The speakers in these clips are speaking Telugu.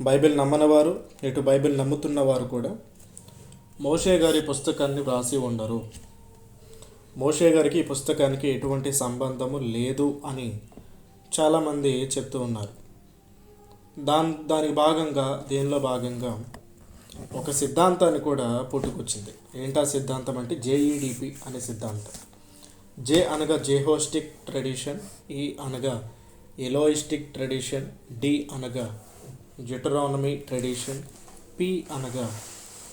బైబిల్ నమ్మనివారు, ఇటు బైబిల్ నమ్ముతున్నవారు కూడా మోషే గారి పుస్తకాన్ని వ్రాసి ఉండరు. మోషే గారికి ఈ పుస్తకానికి ఎటువంటి సంబంధము లేదు అని చాలామంది చెప్తూ ఉన్నారు. దానికి భాగంగా దీనిలో భాగంగా ఒక సిద్ధాంతాన్ని కూడా పుట్టుకొచ్చింది. ఏంటా సిద్ధాంతం అంటే జేఈడిపి అనే సిద్ధాంతం. జే అనగా జెహోస్టిక్ ట్రెడిషన్, ఈ అనగా ఎలోయిస్టిక్ ట్రెడిషన్, డి అనగా డ్యూటరానమీ ట్రెడిషన్, పి అనగా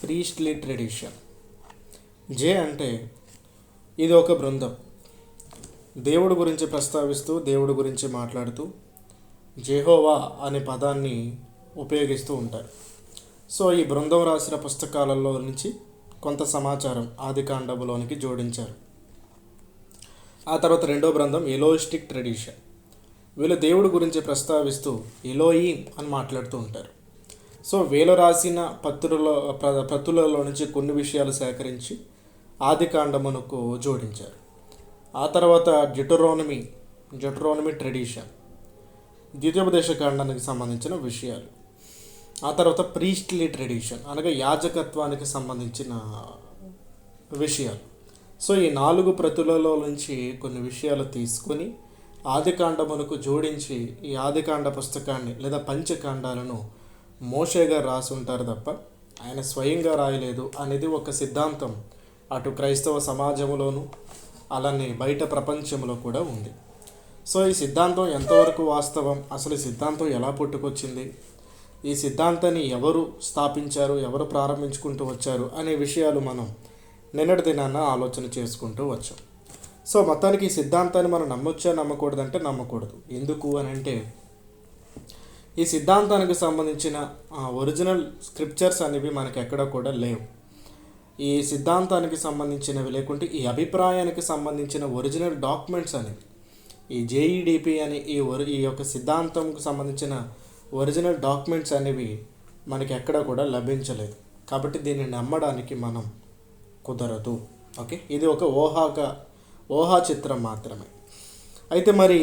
ప్రీస్ట్లీ ట్రెడిషన్. జే అంటే ఇది ఒక బృందం దేవుడి గురించి ప్రస్తావిస్తూ, దేవుడి గురించి మాట్లాడుతూ జెహోవా అనే పదాన్ని ఉపయోగిస్తూ ఉంటారు. సో ఈ బృందం రాసిన పుస్తకాలలో నుంచి కొంత సమాచారం ఆదికాండములోనికి జోడించారు. ఆ తర్వాత రెండో బృందం ఎలోయిస్టిక్ ట్రెడిషన్. వీళ్ళు దేవుడి గురించి ప్రస్తావిస్తూ ఎలోయిం అని మాట్లాడుతూ ఉంటారు. సో వీళ్ళు రాసిన ప్రతులలో నుంచి కొన్ని విషయాలు సేకరించి ఆదికాండమునకు జోడించారు. ఆ తర్వాత డ్యూటరానమీ ట్రెడిషన్, ద్వితీయోపదేశ కాండానికి సంబంధించిన విషయాలు. ఆ తర్వాత ప్రీస్ట్లీ ట్రెడిషన్ అనగా యాజకత్వానికి సంబంధించిన విషయాలు. సో ఈ 4 ప్రతులలో నుంచి కొన్ని విషయాలు తీసుకొని ఆదికాండమునకు జోడించి ఈ ఆదికాండ పుస్తకాన్ని లేదా పంచకాండాలను మోషే గారు రాసి ఉంటారు తప్ప ఆయన స్వయంగా రాయలేదు అనేది ఒక సిద్ధాంతం అటు క్రైస్తవ సమాజంలోనూ అలానే బయట ప్రపంచంలో కూడా ఉంది. సో ఈ సిద్ధాంతం ఎంతవరకు వాస్తవం, అసలు ఈ సిద్ధాంతం ఎలా పుట్టుకొచ్చింది, ఈ సిద్ధాంతాన్ని ఎవరు స్థాపించారు, ఎవరు ప్రారంభించుకుంటూ వచ్చారు అనే విషయాలు మనం నిన్నటి దినాన ఆలోచన చేసుకుంటూ వచ్చాం. సో మొత్తానికి ఈ సిద్ధాంతాన్ని మనం నమ్మొచ్చా నమ్మకూడదంటే నమ్మకూడదు. ఎందుకు అని అంటే ఈ సిద్ధాంతానికి సంబంధించిన ఒరిజినల్ స్క్రిప్చర్స్ అనేవి మనకు ఎక్కడ కూడా లేవు. ఈ సిద్ధాంతానికి సంబంధించినవి లేకుంటే ఈ అభిప్రాయానికి సంబంధించిన ఒరిజినల్ డాక్యుమెంట్స్ అనేవి ఈ జేఈడిపి అని ఈ యొక్క సిద్ధాంతంకు సంబంధించిన ఒరిజినల్ డాక్యుమెంట్స్ అనేవి మనకి ఎక్కడ కూడా లభించలేదు. కాబట్టి దీన్ని నమ్మడానికి మనం కుదరదు. ఓకే, ఇది ఒక ఊహా చిత్రం మాత్రమే. అయితే మరి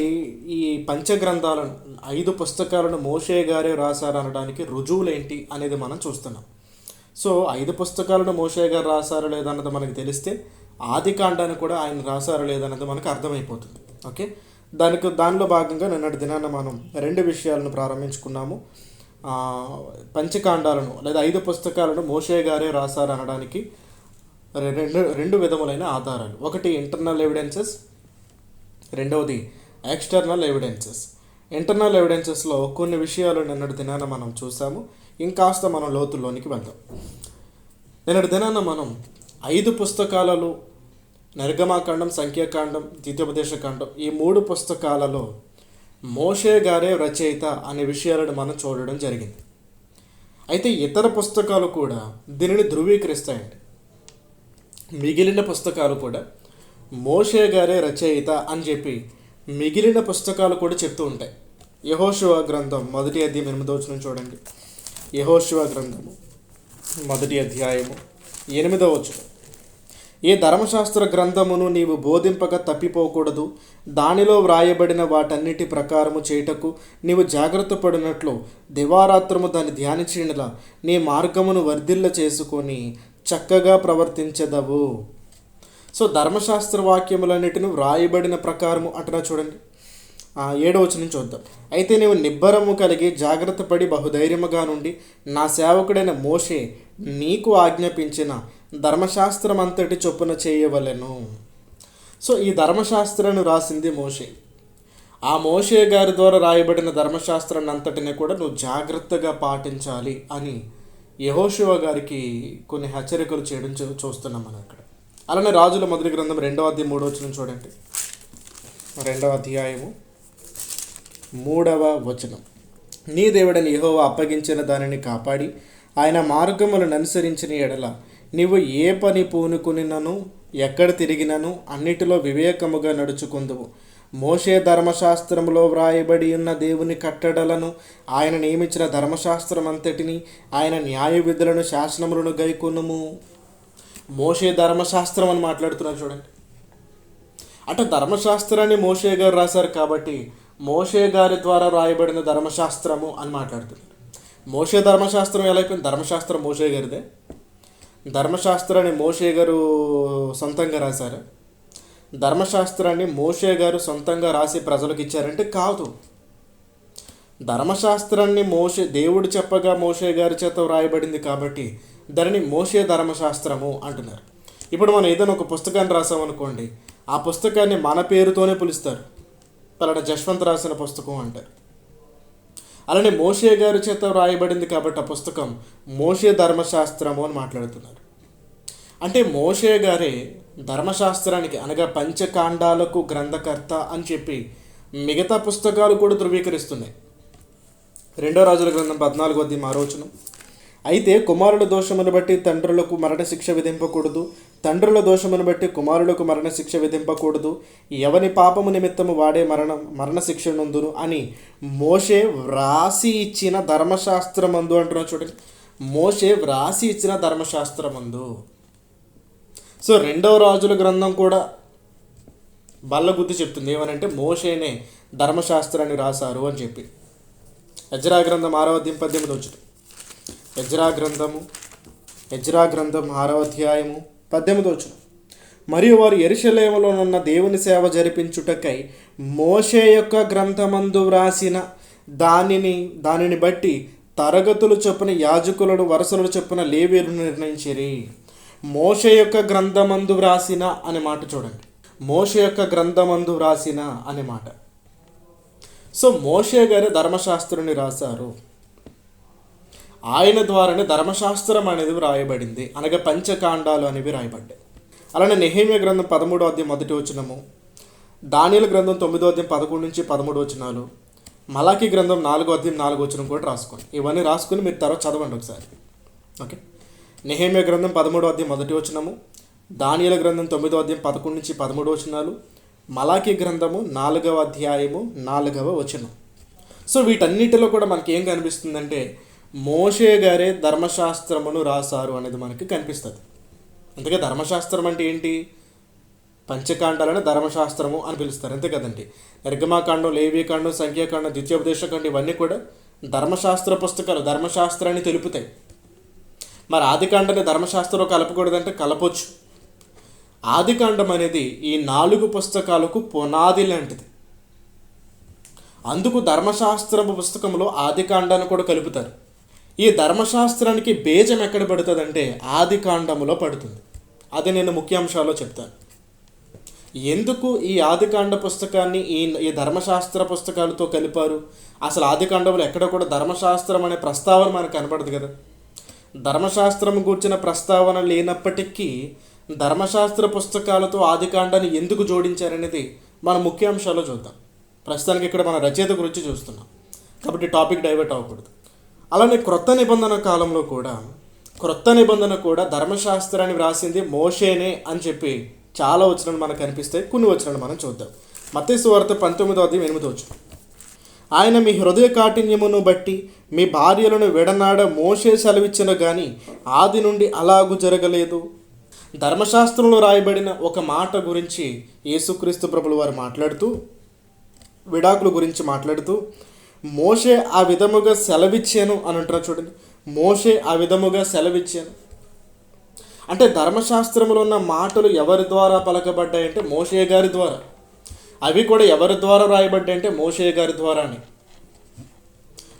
ఈ పంచగ్రంథాలను 5 పుస్తకాలను మోషే గారే రాశారు అనడానికి రుజువులు ఏంటి అనేది మనం చూస్తున్నాం. సో 5 పుస్తకాలను మోషే గారు రాశారో లేదన్నది మనకు తెలిస్తే ఆదికాండాన్ని కూడా ఆయన రాశారో లేదన్నది మనకు అర్థమైపోతుంది. ఓకే, దానిలో భాగంగా నిన్నటి దినాన మనం 2 విషయాలను ప్రారంభించుకున్నాము. పంచకాండాలను లేదా 5 పుస్తకాలను మోషే గారే రాశారు అనడానికి రెండు విధములైన ఆధారాలు. ఒకటి ఇంటర్నల్ ఎవిడెన్సెస్, రెండవది ఎక్స్టర్నల్ ఎవిడెన్సెస్. ఇంటర్నల్ ఎవిడెన్సెస్లో కొన్ని విషయాలు నిన్నటి దినాన మనం చూసాము. ఇంకాస్త మనం లోతుల్లోనికి వెళ్దాం. నిన్నటి దినాన మనం 5 పుస్తకాలలో నిర్గమాకాండం, సంఖ్యాకాండం, ద్వితీయోపదేశ కాండం ఈ 3 పుస్తకాలలో మోషే గారే రచయిత అనే విషయాలను మనం చూడడం జరిగింది. అయితే ఇతర పుస్తకాలు కూడా దీనిని ధృవీకరిస్తాయండి. మిగిలిన పుస్తకాలు కూడా మోషే గారే రచయిత అని చెప్పి మిగిలిన పుస్తకాలు కూడా చెప్తూ ఉంటాయి. యెహోషువ గ్రంథం 1వ అధ్యాయం 8వ వచనం చూడండి. యెహోషువ గ్రంథము 1వ అధ్యాయము 8వ వచనం. ఏ ధర్మశాస్త్ర గ్రంథమును నీవు బోధింపక తప్పిపోకూడదు, దానిలో వ్రాయబడిన వాటన్నిటి ప్రకారము చేయుటకు నీవు జాగ్రత్త పడినట్లు దివారాత్రము దాన్ని ధ్యానించినలా నీ మార్గమును వర్ధిల్ల చేసుకొని చక్కగా ప్రవర్తించదవు. సో ధర్మశాస్త్ర వాక్యములన్నిటిని వ్రాయబడిన ప్రకారము అంటున్నా చూడండి. 7వ వచనం చూద్దాం. అయితే నీవు నిబ్బరము కలిగి జాగ్రత్త పడి బహుధైర్యముగా నుండి నా సేవకుడైన మోషే నీకు ఆజ్ఞాపించిన ధర్మశాస్త్రం అంతటి చొప్పున చేయవలెను. సో ఈ ధర్మశాస్త్రాన్ని రాసింది మోషే. ఆ మోషే గారి ద్వారా రాయబడిన ధర్మశాస్త్రాన్ని అంతటిని కూడా నువ్వు జాగ్రత్తగా పాటించాలి అని యెహోషువ గారికి కొన్ని హెచ్చరికలు చేయడం చూస్తున్నాం మనం అక్కడ. అలానే రాజుల మొదటి గ్రంథం 2వ అధ్యాయం 3వ వచనం చూడండి. 2వ అధ్యాయము 3వ వచనం. నీ దేవుడని యెహోవా అప్పగించిన దానిని కాపాడి ఆయన మార్గములను అనుసరించిన ఎడల నీవు ఏ పని పూనుకునినను ఎక్కడ తిరిగినను అన్నిటిలో వివేకముగా నడుచుకుందువు. మోషే ధర్మశాస్త్రములో వ్రాయబడి ఉన్న దేవుని కట్టడలను, ఆయన నియమించిన ధర్మశాస్త్రం అంతటిని, ఆయన న్యాయ విధులను, శాసనములను గైకొనుము. మోషే ధర్మశాస్త్రం అని మాట్లాడుతున్నారు చూడండి. అంటే ధర్మశాస్త్రాన్ని మోషే గారు రాశారు కాబట్టి మోషే గారి ద్వారా రాయబడిన ధర్మశాస్త్రము అని మాట్లాడుతున్నారు. మోషే ధర్మశాస్త్రం ఎలా అయిపోయింది? ధర్మశాస్త్రం మోషే గారిదే. ధర్మశాస్త్రాన్ని మోషే గారు సొంతంగా రాశారు. ధర్మశాస్త్రాన్ని మోషే గారు సొంతంగా రాసి ప్రజలకు ఇచ్చారంటే కాదు. ధర్మశాస్త్రాన్ని దేవుడు చెప్పగా మోషే గారి చేత వ్రాయబడింది కాబట్టి దానిని మోషే ధర్మశాస్త్రము అంటున్నారు. ఇప్పుడు మనం ఏదైనా ఒక పుస్తకాన్ని రాసామనుకోండి, ఆ పుస్తకాన్ని మన పేరుతోనే పిలుస్తారు, పలానా జశ్వంత్ రాసిన పుస్తకం అంటారు. అలానే మోషే గారి చేత వ్రాయబడింది కాబట్టి ఆ పుస్తకం మోషే ధర్మశాస్త్రము అని మాట్లాడుతున్నారు. అంటే మోషే గారే ధర్మశాస్త్రానికి అనగా పంచకాండాలకు గ్రంథకర్త అని చెప్పి మిగతా పుస్తకాలు కూడా ధృవీకరిస్తున్నాయి. 2 రాజుల గ్రంథం 14:6. అయితే కుమారుల దోషమును బట్టి తండ్రులకు మరణశిక్ష విధింపకూడదు, తండ్రుల దోషమును బట్టి కుమారులకు మరణశిక్ష విధింపకూడదు, ఎవని పాపము నిమిత్తము వాడే మరణశిక్ష నందును అని మోషే వ్రాసి ఇచ్చిన ధర్మశాస్త్రమందు అంటున్నారు. చూడండి, మోషే వ్రాసి ఇచ్చిన ధర్మశాస్త్రమందు. సో 2వ రాజుల గ్రంథం కూడా బల్లగుద్ది చెప్తుంది ఏమనంటే మోషేనే ధర్మశాస్త్రాన్ని రాశారు అని చెప్పి. ఎజ్రా గ్రంథం 6:18. ఎజ్రా గ్రంథం 6:18. మరియు వారు యెరూషలేములోనున్న దేవుని సేవ జరిపించుటకై మోషే యొక్క గ్రంథమందు వ్రాసిన దానిని బట్టి తరగతులు చొప్పున యాజకులను వరుసల చొప్పున లేవీయులను నిర్ణయించిరి. మోషే యొక్క గ్రంథమందు వ్రాసిన అనే మాట చూడండి, మోషే యొక్క గ్రంథమందు వ్రాసిన అనే మాట. సో మోషే గారు ధర్మశాస్త్రాన్ని రాశారు. ఆయన ద్వారానే ధర్మశాస్త్రం అనేది వ్రాయబడింది, అనగా పంచకాండాలు అనేవి రాయబడ్డాయి. అలానే నెహెమ్యా గ్రంథం 13:1, దానియేలు గ్రంథం 9:11-13. మలాకీ గ్రంథం 4:4 కూడా రాసుకోండి. ఇవన్నీ రాసుకుని మీరు తర్వాత చదవండి ఒకసారి. ఓకే, నెహెమ్యా గ్రంథం 13:1, దానియేలు గ్రంథం 9:11-13, మలాకీ గ్రంథము 4:4. సో వీటన్నిటిలో కూడా మనకి ఏం కనిపిస్తుందంటే మోషే గారే ధర్మశాస్త్రమును రాశారు అనేది మనకి కనిపిస్తుంది. అందుకే ధర్మశాస్త్రం అంటే ఏంటి? పంచకాండాలని ధర్మశాస్త్రము అని పిలుస్తారు, అంతే కదండి. నిర్గమాకాండం, లేవీకాండం, సంఖ్యాకాండం, ద్వితీయోపదేశకాండం ఇవన్నీ కూడా ధర్మశాస్త్ర పుస్తకాలు, ధర్మశాస్త్రాన్ని తెలుపుతాయి. మరి ఆదికాండాన్ని ధర్మశాస్త్రంలో కలపకూడదంటే కలపొచ్చు. ఆదికాండం అనేది ఈ 4 పుస్తకాలకు పునాది లాంటిది. అందుకు ధర్మశాస్త్రపు పుస్తకంలో ఆదికాండాన్ని కూడా కలుపుతారు. ఈ ధర్మశాస్త్రానికి బీజం ఎక్కడ పడుతుందంటే ఆదికాండములో పడుతుంది. అది నేను ముఖ్యాంశాల్లో చెప్తాను. ఎందుకు ఈ ఆదికాండ పుస్తకాన్ని ఈ ధర్మశాస్త్ర పుస్తకాలతో కలిపారు? అసలు ఆదికాండంలో ఎక్కడ కూడా ధర్మశాస్త్రం అనే ప్రస్తావన మనకు కనపడదు కదా. ధర్మశాస్త్రం గూర్చిన ప్రస్తావన లేనప్పటికీ ధర్మశాస్త్ర పుస్తకాలతో ఆదికాండాన్ని ఎందుకు జోడించారనేది మన ముఖ్యాంశాల్లో చూద్దాం. ప్రస్తుతానికి ఇక్కడ మన రచయిత గురించి చూస్తున్నాం కాబట్టి టాపిక్ డైవర్ట్ అవ్వకూడదు. అలానే క్రొత్త నిబంధన కూడా ధర్మశాస్త్రాన్ని వ్రాసింది మోషేనే అని చెప్పి చాలా వచనాలు మనకు కనిపిస్తాయి. కొన్ని వచనాలు మనం చూద్దాం. మత్తయి సువార్త 19:8. ఆయన మీ హృదయ కాఠిన్యమును బట్టి మీ భార్యలను విడనాడ మోషే సెలవిచ్చిన కానీ ఆది నుండి అలాగూ జరగలేదు. ధర్మశాస్త్రంలో రాయబడిన ఒక మాట గురించి యేసుక్రీస్తు ప్రభులు వారు మాట్లాడుతూ, విడాకుల గురించి మాట్లాడుతూ మోషే ఆ విధముగా సెలవిచ్చాను అని అంటున్నారు. చూడండి, మోషే ఆ విధముగా సెలవిచ్చాను అంటే ధర్మశాస్త్రంలో ఉన్న మాటలు ఎవరి ద్వారా పలకబడ్డాయంటే మోషే గారి ద్వారా. అవి కూడా ఎవరి ద్వారా రాయబడ్డాయంటే మోషే గారి ద్వారానే.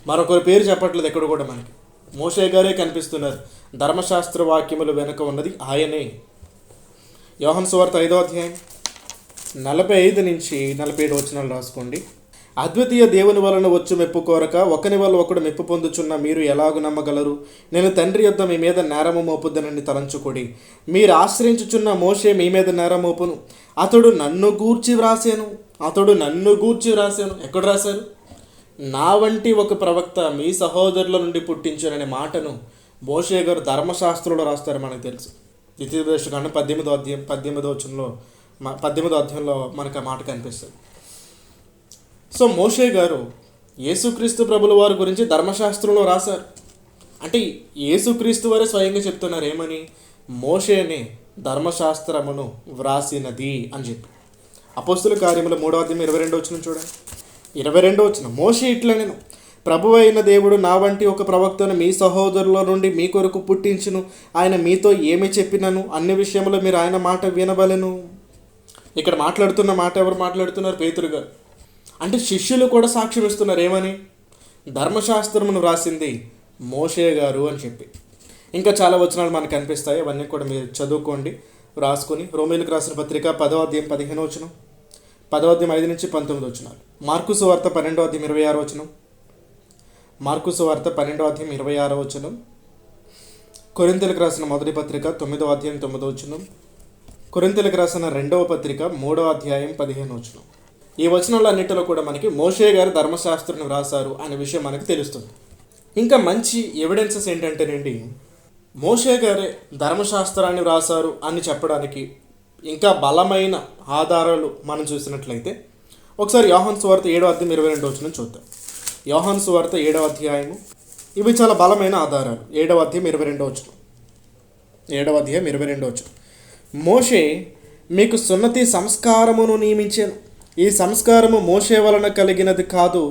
మరొకరి పేరు చెప్పట్లేదు ఎక్కడ కూడా మనకి. మోషే గారే కనిపిస్తున్నారు. ధర్మశాస్త్ర వాక్యములు వెనుక ఉన్నది ఆయనే. యోహాను సువార్త 5:45-47 రాసుకోండి. అద్వితీయ దేవుని వలన వచ్చు మెప్పు కోరక ఒకని వల్ల ఒకడు మెప్పు పొందుచున్న మీరు ఎలాగు నమ్మగలరు? నేను తండ్రి యొద్ద మీ మీద నేరము మోపుద్దనని తలంచుకొడి. మీరు ఆశ్రయించుచున్న మోషే మీ మీద నేరం మోపును. అతడు నన్ను గూర్చి వ్రాసాను. ఎక్కడ రాశారు? నా వంటి ఒక ప్రవక్త మీ సహోదరుల నుండి పుట్టించుననే మాటను మోషే గారు ధర్మశాస్త్రంలో రాస్తారు. మనకు తెలుసు. ద్వితీయోపదేశకాండం 18వ అధ్యాయంలో మనకు ఆ మాట కనిపిస్తుంది. సో మోషే గారు యేసుక్రీస్తు ప్రభుల వారి గురించి ధర్మశాస్త్రంలో రాశారు. అంటే యేసుక్రీస్తు వారే స్వయంగా చెప్తున్నారు ఏమని? మోషేనే ధర్మశాస్త్రమును వ్రాసినది అని చెప్పి. అపోస్తుల కార్యములు 3:22 చూడండి. 22 మోషే ఇట్లా నేను ప్రభువైన దేవుడు నా వంటి ఒక ప్రవక్తను మీ సహోదరుల నుండి మీ కొరకు పుట్టించును. ఆయన మీతో ఏమి చెప్పినను అన్ని విషయంలో మీరు ఆయన మాట వినవలెను. ఇక్కడ మాట్లాడుతున్న మాట ఎవరు మాట్లాడుతున్నారు? పేతురు గారు. అంటే శిష్యులు కూడా సాక్ష్యం ఇస్తున్నారు. ఏమని? ధర్మశాస్త్రమును రాసింది మోషే గారు అని చెప్పి. ఇంకా చాలా వచనాలు మనకు కనిపిస్తాయి. అవన్నీ కూడా మీరు చదువుకోండి, రాసుకొని. రోమీలకు రాసిన పత్రిక 10వ అధ్యాయం 15వ వచనం, 10వ అధ్యాయం 5 నుంచి 19 వచనాలు. మార్కు సువార్త 12వ అధ్యాయం 26వ వచనం, మార్కు సువార్త 12వ అధ్యాయం 26వ వచనం, కొరింథీయులకు రాసిన మొదటి పత్రిక 9వ అధ్యాయం 9వ వచనం, కొరింథీయులకు రాసిన 2వ పత్రిక 3వ అధ్యాయం 15వ వచనం. ఈ వచనాలు అన్నింటిలో కూడా మనకి మోషే గారు ధర్మశాస్త్రాన్ని వ్రాసారు అనే విషయం మనకు తెలుస్తుంది. ఇంకా మంచి ఎవిడెన్సెస్ ఏంటంటేనండి, మోషే గారే ధర్మశాస్త్రాన్ని వ్రాసారు అని చెప్పడానికి ఇంకా బలమైన ఆధారాలు మనం చూసినట్లయితే ఒకసారి యోహాను సువార్త 7వ అధ్యాయం 22వ వచనం చూద్దాం. యోహాను సువార్త 7వ అధ్యాయము. ఇవి చాలా బలమైన ఆధారాలు. 7వ అధ్యాయం 22వ వచనం, 7వ అధ్యాయం 22వ వచనం. మోషే మీకు సున్నతి సంస్కారమును నియమించాను. ఈ సంస్కారము మోషే వలన కలిగినది కాదు,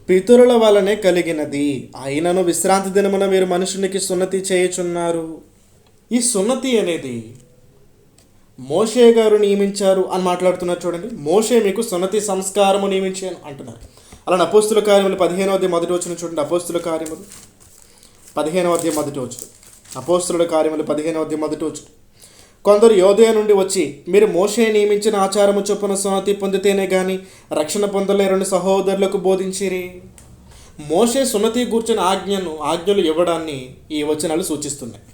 పితరుల వలనే కలిగినది. అయినను విశ్రాంతి దినమున మీరు మనుషునికి సున్నతి చేయుచున్నారు. ఈ సున్నతి అనేది మోషే గారు నియమించారు అని మాట్లాడుతున్నారు. చూడండి, మోషే మీకు సున్నతి సంస్కారము నియమించాను అంటున్నారు. అలా అపోస్తుల కార్యములు 15వ అధ్యాయం 1వ వచనం చూడండి. అపోస్తుల కార్యములు 15వ అధ్యాయం 1వ వచనం. అపోస్తుల కార్యములు 15వ అధ్యాయం 1వ వచనం. కొందరు యోదయ నుండి వచ్చి, మీరు మోషే నియమించిన ఆచారము చొప్పున సున్నతి పొందితేనే గాని రక్షణ పొందలేరని సహోదరులకు బోధించిరి. మోషే సున్నతి కూర్చున్న ఆజ్ఞలు ఇవ్వడాన్ని ఈ వచనాలు సూచిస్తున్నాయి.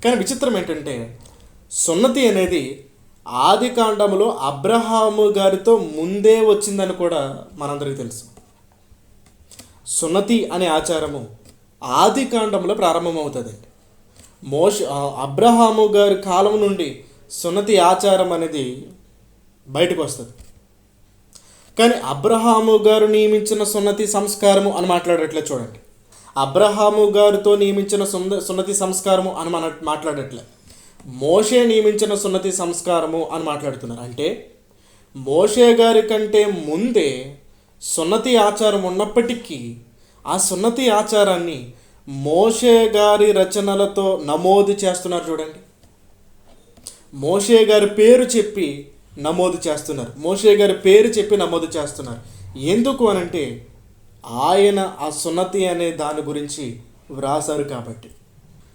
కానీ విచిత్రం ఏంటంటే, సున్నతి అనేది ఆది కాండములో అబ్రహాము గారితో ముందే వచ్చిందని కూడా మనందరికీ తెలుసు. సున్నతి అనే ఆచారము ఆది కాండంలో ప్రారంభమవుతుందండి. అబ్రహాము గారి కాలం నుండి సున్నతి ఆచారం అనేది బయటకు వస్తుంది. కానీ అబ్రహాము గారు నియమించిన సున్నతి సంస్కారము అని మాట్లాడట్లే. చూడండి, అబ్రహాము గారితో నియమించిన సున్నతి సంస్కారము అని మాట్లాడట్లే. మోషే నియమించిన సున్నతి సంస్కారము అని మాట్లాడుతున్నారు. అంటే మోషే గారి కంటే ముందే సున్నతి ఆచారం ఉన్నప్పటికీ ఆ సున్నతి ఆచారాన్ని మోషే గారి రచనలతో నమోదు చేస్తున్నారు. చూడండి, మోషే గారి పేరు చెప్పి నమోదు చేస్తున్నారు. మోషే గారి పేరు చెప్పి నమోదు చేస్తున్నారు. ఎందుకు అనంటే ఆయన ఆ సున్నతి అనే దాని గురించి వ్రాసారు కాబట్టి.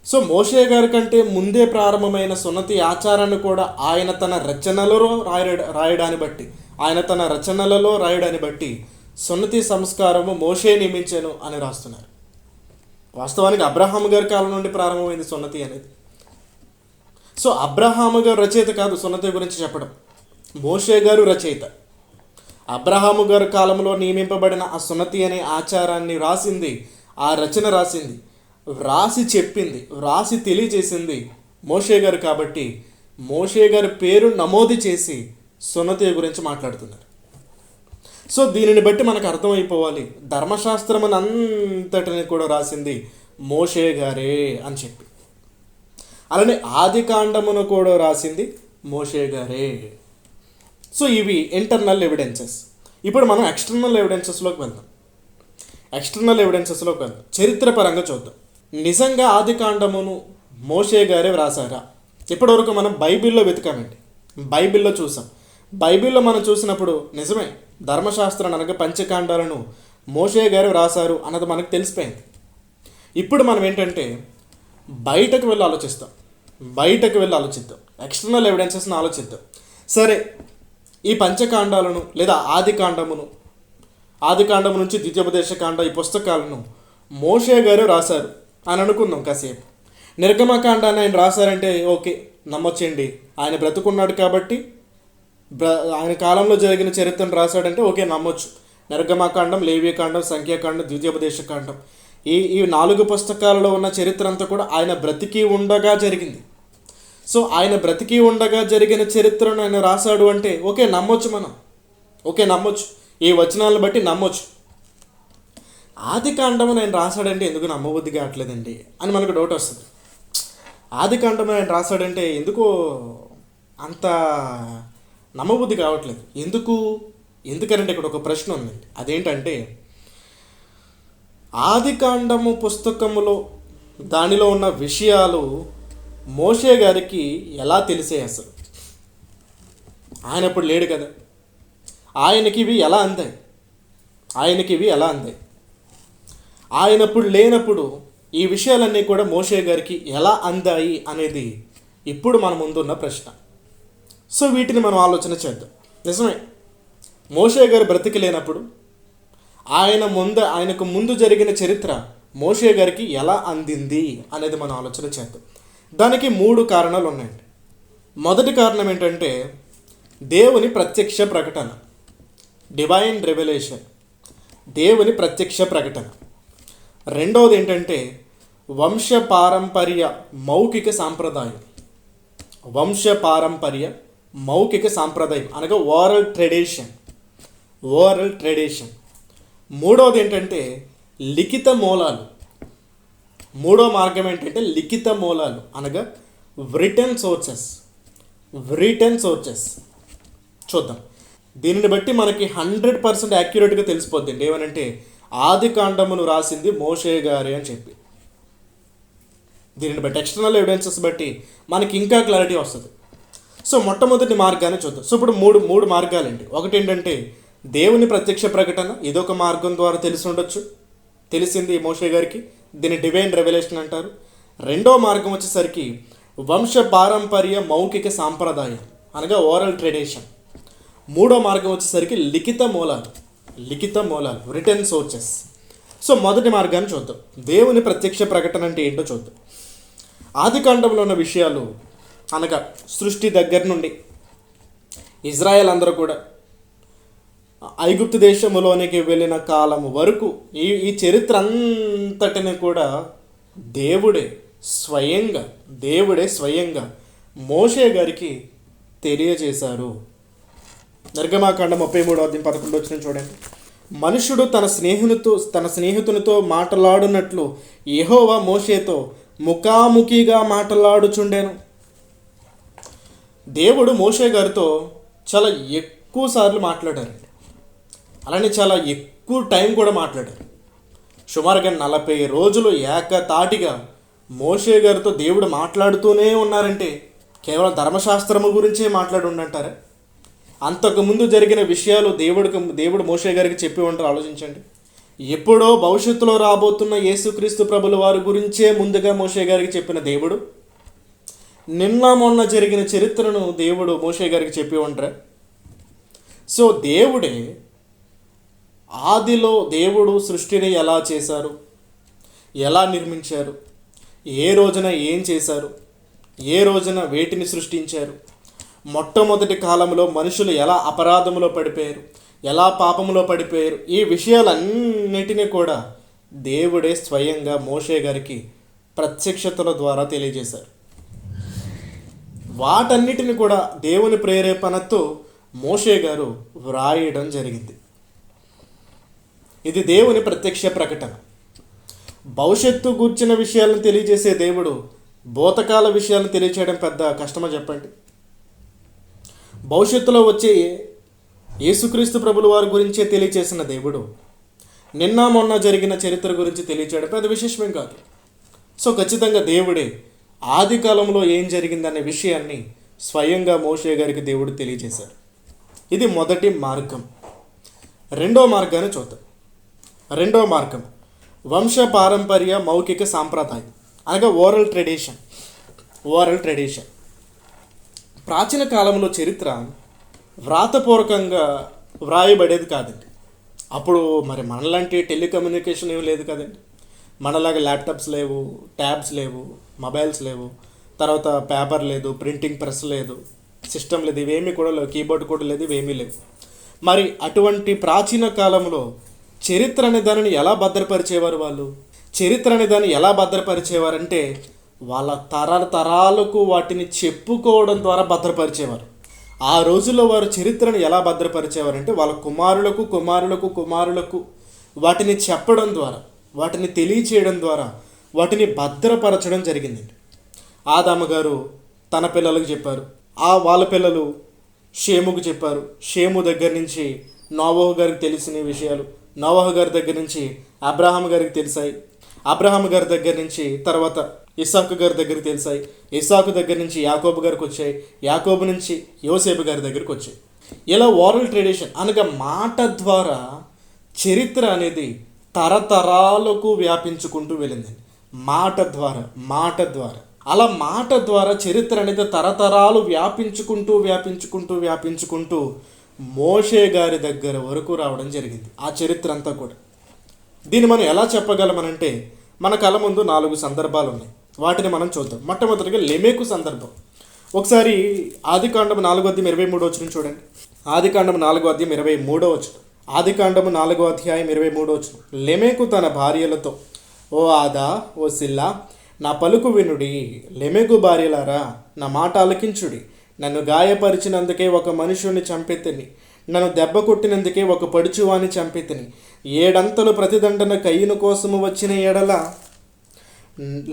సో మోషే గారి కంటే ముందే ప్రారంభమైన సున్నతి ఆచారాన్ని కూడా ఆయన తన రచనలలో రాయడాన్ని బట్టి సున్నతి సంస్కారము మోషే నియమించాను అని రాస్తున్నారు. వాస్తవానికి అబ్రహాము గారి కాలం నుండి ప్రారంభమైంది సున్నతి అనేది. సో అబ్రహాము గారు రచయిత కాదు సున్నతి గురించి చెప్పడం, మోషే గారు రచయిత. అబ్రహాము గారి కాలంలో నియమింపబడిన ఆ సున్నతి అనే ఆచారాన్ని రాసింది, ఆ రచన రాసింది, వ్రాసి చెప్పింది, వ్రాసి తెలియజేసింది మోషే గారు కాబట్టి మోషే గారి పేరు నమోదు చేసి సున్నతి గురించి మాట్లాడుతున్నారు. సో దీనిని బట్టి మనకు అర్థమైపోవాలి, ధర్మశాస్త్రం అంతటిని కూడా రాసింది మోషే గారే అని చెప్పి. అలానే ఆది కాండమును కూడా రాసింది మోషే గారే. సో ఇవి ఇంటర్నల్ ఎవిడెన్సెస్. ఇప్పుడు మనం ఎక్స్టర్నల్ ఎవిడెన్సెస్లోకి వెళ్దాం. చరిత్రపరంగా చూద్దాం. నిజంగా ఆది కాండమును మోషే గారే వ్రాసారా? ఇప్పటివరకు మనం బైబిల్లో వెతికామండి, బైబిల్లో చూసాం. బైబిల్లో మనం చూసినప్పుడు నిజమే, ధర్మశాస్త్రాన్ని అనగా పంచకాండాలను మోషే గారు వ్రాసారు అన్నది మనకు తెలిసిపోయింది. ఇప్పుడు మనం ఏంటంటే బయటకు వెళ్ళి ఆలోచిద్దాం, ఎక్స్టర్నల్ ఎవిడెన్సెస్ని ఆలోచిద్దాం. సరే, ఈ పంచకాండాలను లేదా ఆది కాండము నుంచి ద్వితీయోపదేశకాండ ఈ పుస్తకాలను మోషే గారు రాశారు అని అనుకుందాం కాసేపు. నిర్గమకాండాన్ని ఆయన రాశారంటే ఓకే, నమ్మొచ్చండి. ఆయన బ్రతుకున్నాడు కాబట్టి ఆయన కాలంలో జరిగిన చరిత్రను రాశాడంటే ఓకే, నమ్మొచ్చు. నిర్గమకాండం, లేవియకాండం, సంఖ్యాకాండం, ద్వితీయోపదేశకాండం, ఈ 4 పుస్తకాలలో ఉన్న చరిత్ర అంతా కూడా ఆయన బ్రతికి ఉండగా జరిగింది. సో ఆయన బ్రతికి ఉండగా జరిగిన చరిత్రను ఆయన రాశాడు అంటే ఓకే, నమ్మొచ్చు. నమ్మొచ్చు, ఈ వచనాలను బట్టి నమ్మొచ్చు. ఆది కాండము ఆయన రాశాడంటే ఎందుకు నమ్మబుద్ధి కావట్లేదండి అని మనకు డౌట్ వస్తుంది. ఆది కాండము ఆయన రాశాడంటే ఎందుకో అంత నమ్మబుద్ధి కావట్లేదు. ఎందుకనంటే ఇక్కడ ఒక ప్రశ్న ఉందండి. అదేంటంటే ఆదికాండము పుస్తకములో దానిలో ఉన్న విషయాలు మోషే గారికి ఎలా తెలిసాయి అసలు? ఆయన ఇప్పుడు లేడు కదా, ఆయనకి ఇవి ఎలా అందాయి? ఆయన ఇప్పుడు లేనప్పుడు ఈ విషయాలన్నీ కూడా మోషే గారికి ఎలా అందాయి అనేది ఇప్పుడు మన ముందున్న ప్రశ్న. సో వీటిని మనం ఆలోచన చేద్దాం. నిజమే, మోషే గారు బ్రతికి లేనప్పుడు ఆయనకు ముందు జరిగిన చరిత్ర మోషే గారికి ఎలా అందింది అనేది మనం ఆలోచన చేద్దాం. దానికి 3 కారణాలు ఉన్నాయండి. మొదటి కారణం ఏంటంటే దేవుని ప్రత్యక్ష ప్రకటన, డివైన్ రెవల్యూషన్, దేవుని ప్రత్యక్ష ప్రకటన. రెండవది ఏంటంటే వంశపారంపర్య మౌఖిక సాంప్రదాయం, అనగా ఓరల్ ట్రెడిషన్. మూడవది ఏంటంటే లిఖిత మూలాలు. మూడో మార్గం ఏంటంటే లిఖిత మూలాలు, అనగా రిటన్ సోర్సెస్. చూద్దాం. దీనిని బట్టి మనకి 100% యాక్యురేట్గా తెలిసిపోద్ది ఏమనంటే ఆది కాండమును రాసింది మోషే గారే అని చెప్పి. దీనిని బట్టి ఎక్స్టర్నల్ ఎవిడెన్సెస్ బట్టి మనకి ఇంకా క్లారిటీ వస్తుంది. సో మొట్టమొదటి మార్గాన్ని చూద్దాం. సో ఇప్పుడు మూడు మార్గాలండి. ఒకటి ఏంటంటే దేవుని ప్రత్యక్ష ప్రకటన, ఇదొక మార్గం ద్వారా తెలిసింది మోషే గారికి, దీన్ని డివైన్ రెవల్యూషన్ అంటారు. రెండో మార్గం వచ్చేసరికి వంశ పారంపర్య మౌఖిక సాంప్రదాయం, అనగా ఓరల్ ట్రెడిషన్. మూడో మార్గం వచ్చేసరికి లిఖిత మూలాలు, రిటర్న్ సోర్సెస్. సో మొదటి మార్గాన్ని చూద్దాం. దేవుని ప్రత్యక్ష ప్రకటన అంటే ఏంటో చూద్దాం. ఆదికాండంలో ఉన్న విషయాలు, అనగా సృష్టి దగ్గర నుండి ఇజ్రాయెల్ అందరూ కూడా ఐగుప్తు దేశంలోనికి వెళ్ళిన కాలం వరకు ఈ చరిత్ర అంతటిని కూడా దేవుడే స్వయంగా మోషే గారికి తెలియజేశారు. నిర్గమాకాండం 33:11 చూడండి. మనుషుడు తన స్నేహితునితో మాట్లాడునట్లు యెహోవా మోషేతో ముఖాముఖిగా మాట్లాడుచుండెను. దేవుడు మోషే గారితో చాలా ఎక్కువ సార్లు మాట్లాడారండి. అలానే చాలా ఎక్కువ టైం కూడా మాట్లాడారు. సుమారుగా 40 రోజులు ఏకతాటిగా మోషే గారితో దేవుడు మాట్లాడుతూనే ఉన్నారంటే కేవలం ధర్మశాస్త్రము గురించే మాట్లాడి ఉండంటారా? అంతకుముందు జరిగిన విషయాలు దేవుడు మోషే గారికి చెప్పి ఉంటారు. ఆలోచించండి. ఎప్పుడో భవిష్యత్తులో రాబోతున్న యేసుక్రీస్తు ప్రభుల వారి గురించే ముందుగా మోషే గారికి చెప్పిన దేవుడు నిన్న మొన్న జరిగిన చరిత్రను దేవుడు మోషే గారికి చెప్పి ఉంటారా? సో దేవుడే ఆదిలో దేవుడు సృష్టిని ఎలా చేశారు, ఎలా నిర్మించారు, ఏ రోజున ఏం చేశారు, ఏ రోజున వేటిని సృష్టించారు, మొట్టమొదటి కాలంలో మనుషులు ఎలా అపరాధములో పడిపోయారు, ఎలా పాపములో పడిపోయారు, ఈ విషయాలన్నిటినీ కూడా దేవుడే స్వయంగా మోషే గారికి ప్రత్యక్షతల ద్వారా తెలియజేశారు. వాటన్నిటిని కూడా దేవుని ప్రేరేపణతో మోషే గారు వ్రాయడం జరిగింది. ఇది దేవుని ప్రత్యక్ష ప్రకటన. భవిష్యత్తు గూర్చిన విషయాలను తెలియజేసే దేవుడు భూతకాల విషయాలను తెలియచేయడం పెద్ద కష్టమా చెప్పండి? భవిష్యత్తులో వచ్చే యేసుక్రీస్తు ప్రభుల వారి గురించే తెలియచేసిన దేవుడు నిన్న మొన్న జరిగిన చరిత్ర గురించి తెలియచేయడం పెద్ద విశేషమేం కాదు. సో ఖచ్చితంగా దేవుడే ఆది కాలంలో ఏం జరిగిందనే విషయాన్ని స్వయంగా మోషే గారికి దేవుడు తెలియజేశారు. ఇది మొదటి మార్గం. రెండో మార్గాన్ని చూద్దాం. రెండో మార్గం వంశ పారంపర్య మౌఖిక సాంప్రదాయం, అనగా ఓరల్ ట్రెడిషన్. ప్రాచీన కాలంలో చరిత్ర వ్రాతపూర్వకంగా వ్రాయబడేది కాదండి. అప్పుడు మరి మనలాంటి టెలికమ్యూనికేషన్ ఏమి లేదు కదండి. మనలాగా ల్యాప్టాప్స్ లేవు, ట్యాబ్స్ లేవు, మొబైల్స్ లేవు, తర్వాత పేపర్ లేదు, ప్రింటింగ్ ప్రెస్ లేదు, సిస్టమ్ లేదు, ఇవేమీ కూడా లేవు, కీబోర్డ్ కూడా లేదు, ఇవేమీ లేవు. మరి అటువంటి ప్రాచీన కాలంలో చరిత్ర అనే దానిని ఎలా భద్రపరిచేవారు? చరిత్ర అనే దాన్ని ఎలా భద్రపరిచేవారంటే వాళ్ళ తరాలకు వాటిని చెప్పుకోవడం ద్వారా భద్రపరిచేవారు. ఆ రోజుల్లో వారు చరిత్రను ఎలా భద్రపరిచేవారంటే వాళ్ళ కుమారులకు వాటిని చెప్పడం ద్వారా, వాటిని తెలియచేయడం ద్వారా వాటిని భద్రపరచడం జరిగిందండి. ఆదాము గారు తన పిల్లలకు చెప్పారు, వాళ్ళ పిల్లలు షేముకు చెప్పారు, షేము దగ్గర నుంచి నోవహు గారికి తెలిసిన విషయాలు నోవహు గారి దగ్గర నుంచి అబ్రహాం గారికి తెలిసాయి. అబ్రహాం గారి దగ్గర నుంచి తర్వాత ఇస్సాకు గారి దగ్గరికి తెలిసాయి. ఇస్సాకు దగ్గర నుంచి యాకోబు గారికి వచ్చాయి. యాకోబు నుంచి యోసేపు గారి దగ్గరికి వచ్చాయి. ఇలా ఓరల్ ట్రెడిషన్ అనగా మాట ద్వారా చరిత్ర అనేది తరతరాలకు వ్యాపించుకుంటూ వెళ్ళింది. మాట ద్వారా అలా మాట ద్వారా చరిత్ర అనేది తరతరాలు వ్యాపించుకుంటూ మోషే గారి దగ్గర వరకు రావడం జరిగింది ఆ చరిత్ర అంతా కూడా. దీన్ని మనం ఎలా చెప్పగలమనంటే మన కళ్ళ ముందు 4 సందర్భాలు ఉన్నాయి. వాటిని మనం చూద్దాం. మొట్టమొదటిగా లెమెకు సందర్భం. ఒకసారి ఆదికాండం 4:23 చూడండి. ఆదికాండం 4:23. ఆదికాండం 4:23. లెమెకు తన భార్యలతో, ఓ ఆదా, ఓ సిల్లా, నా పలుకు వినుడి. లెమెకు భార్యలారా, నా మాట ఆలకించుడి. నన్ను గాయపరిచినందుకే ఒక మనుషుని చంపెత్తిని, నన్ను దెబ్బ కొట్టినందుకే ఒక పడుచువాని చంపెత్తిని. 7 అంతలు ప్రతిదండన కయ్యను కోసము వచ్చిన ఎడల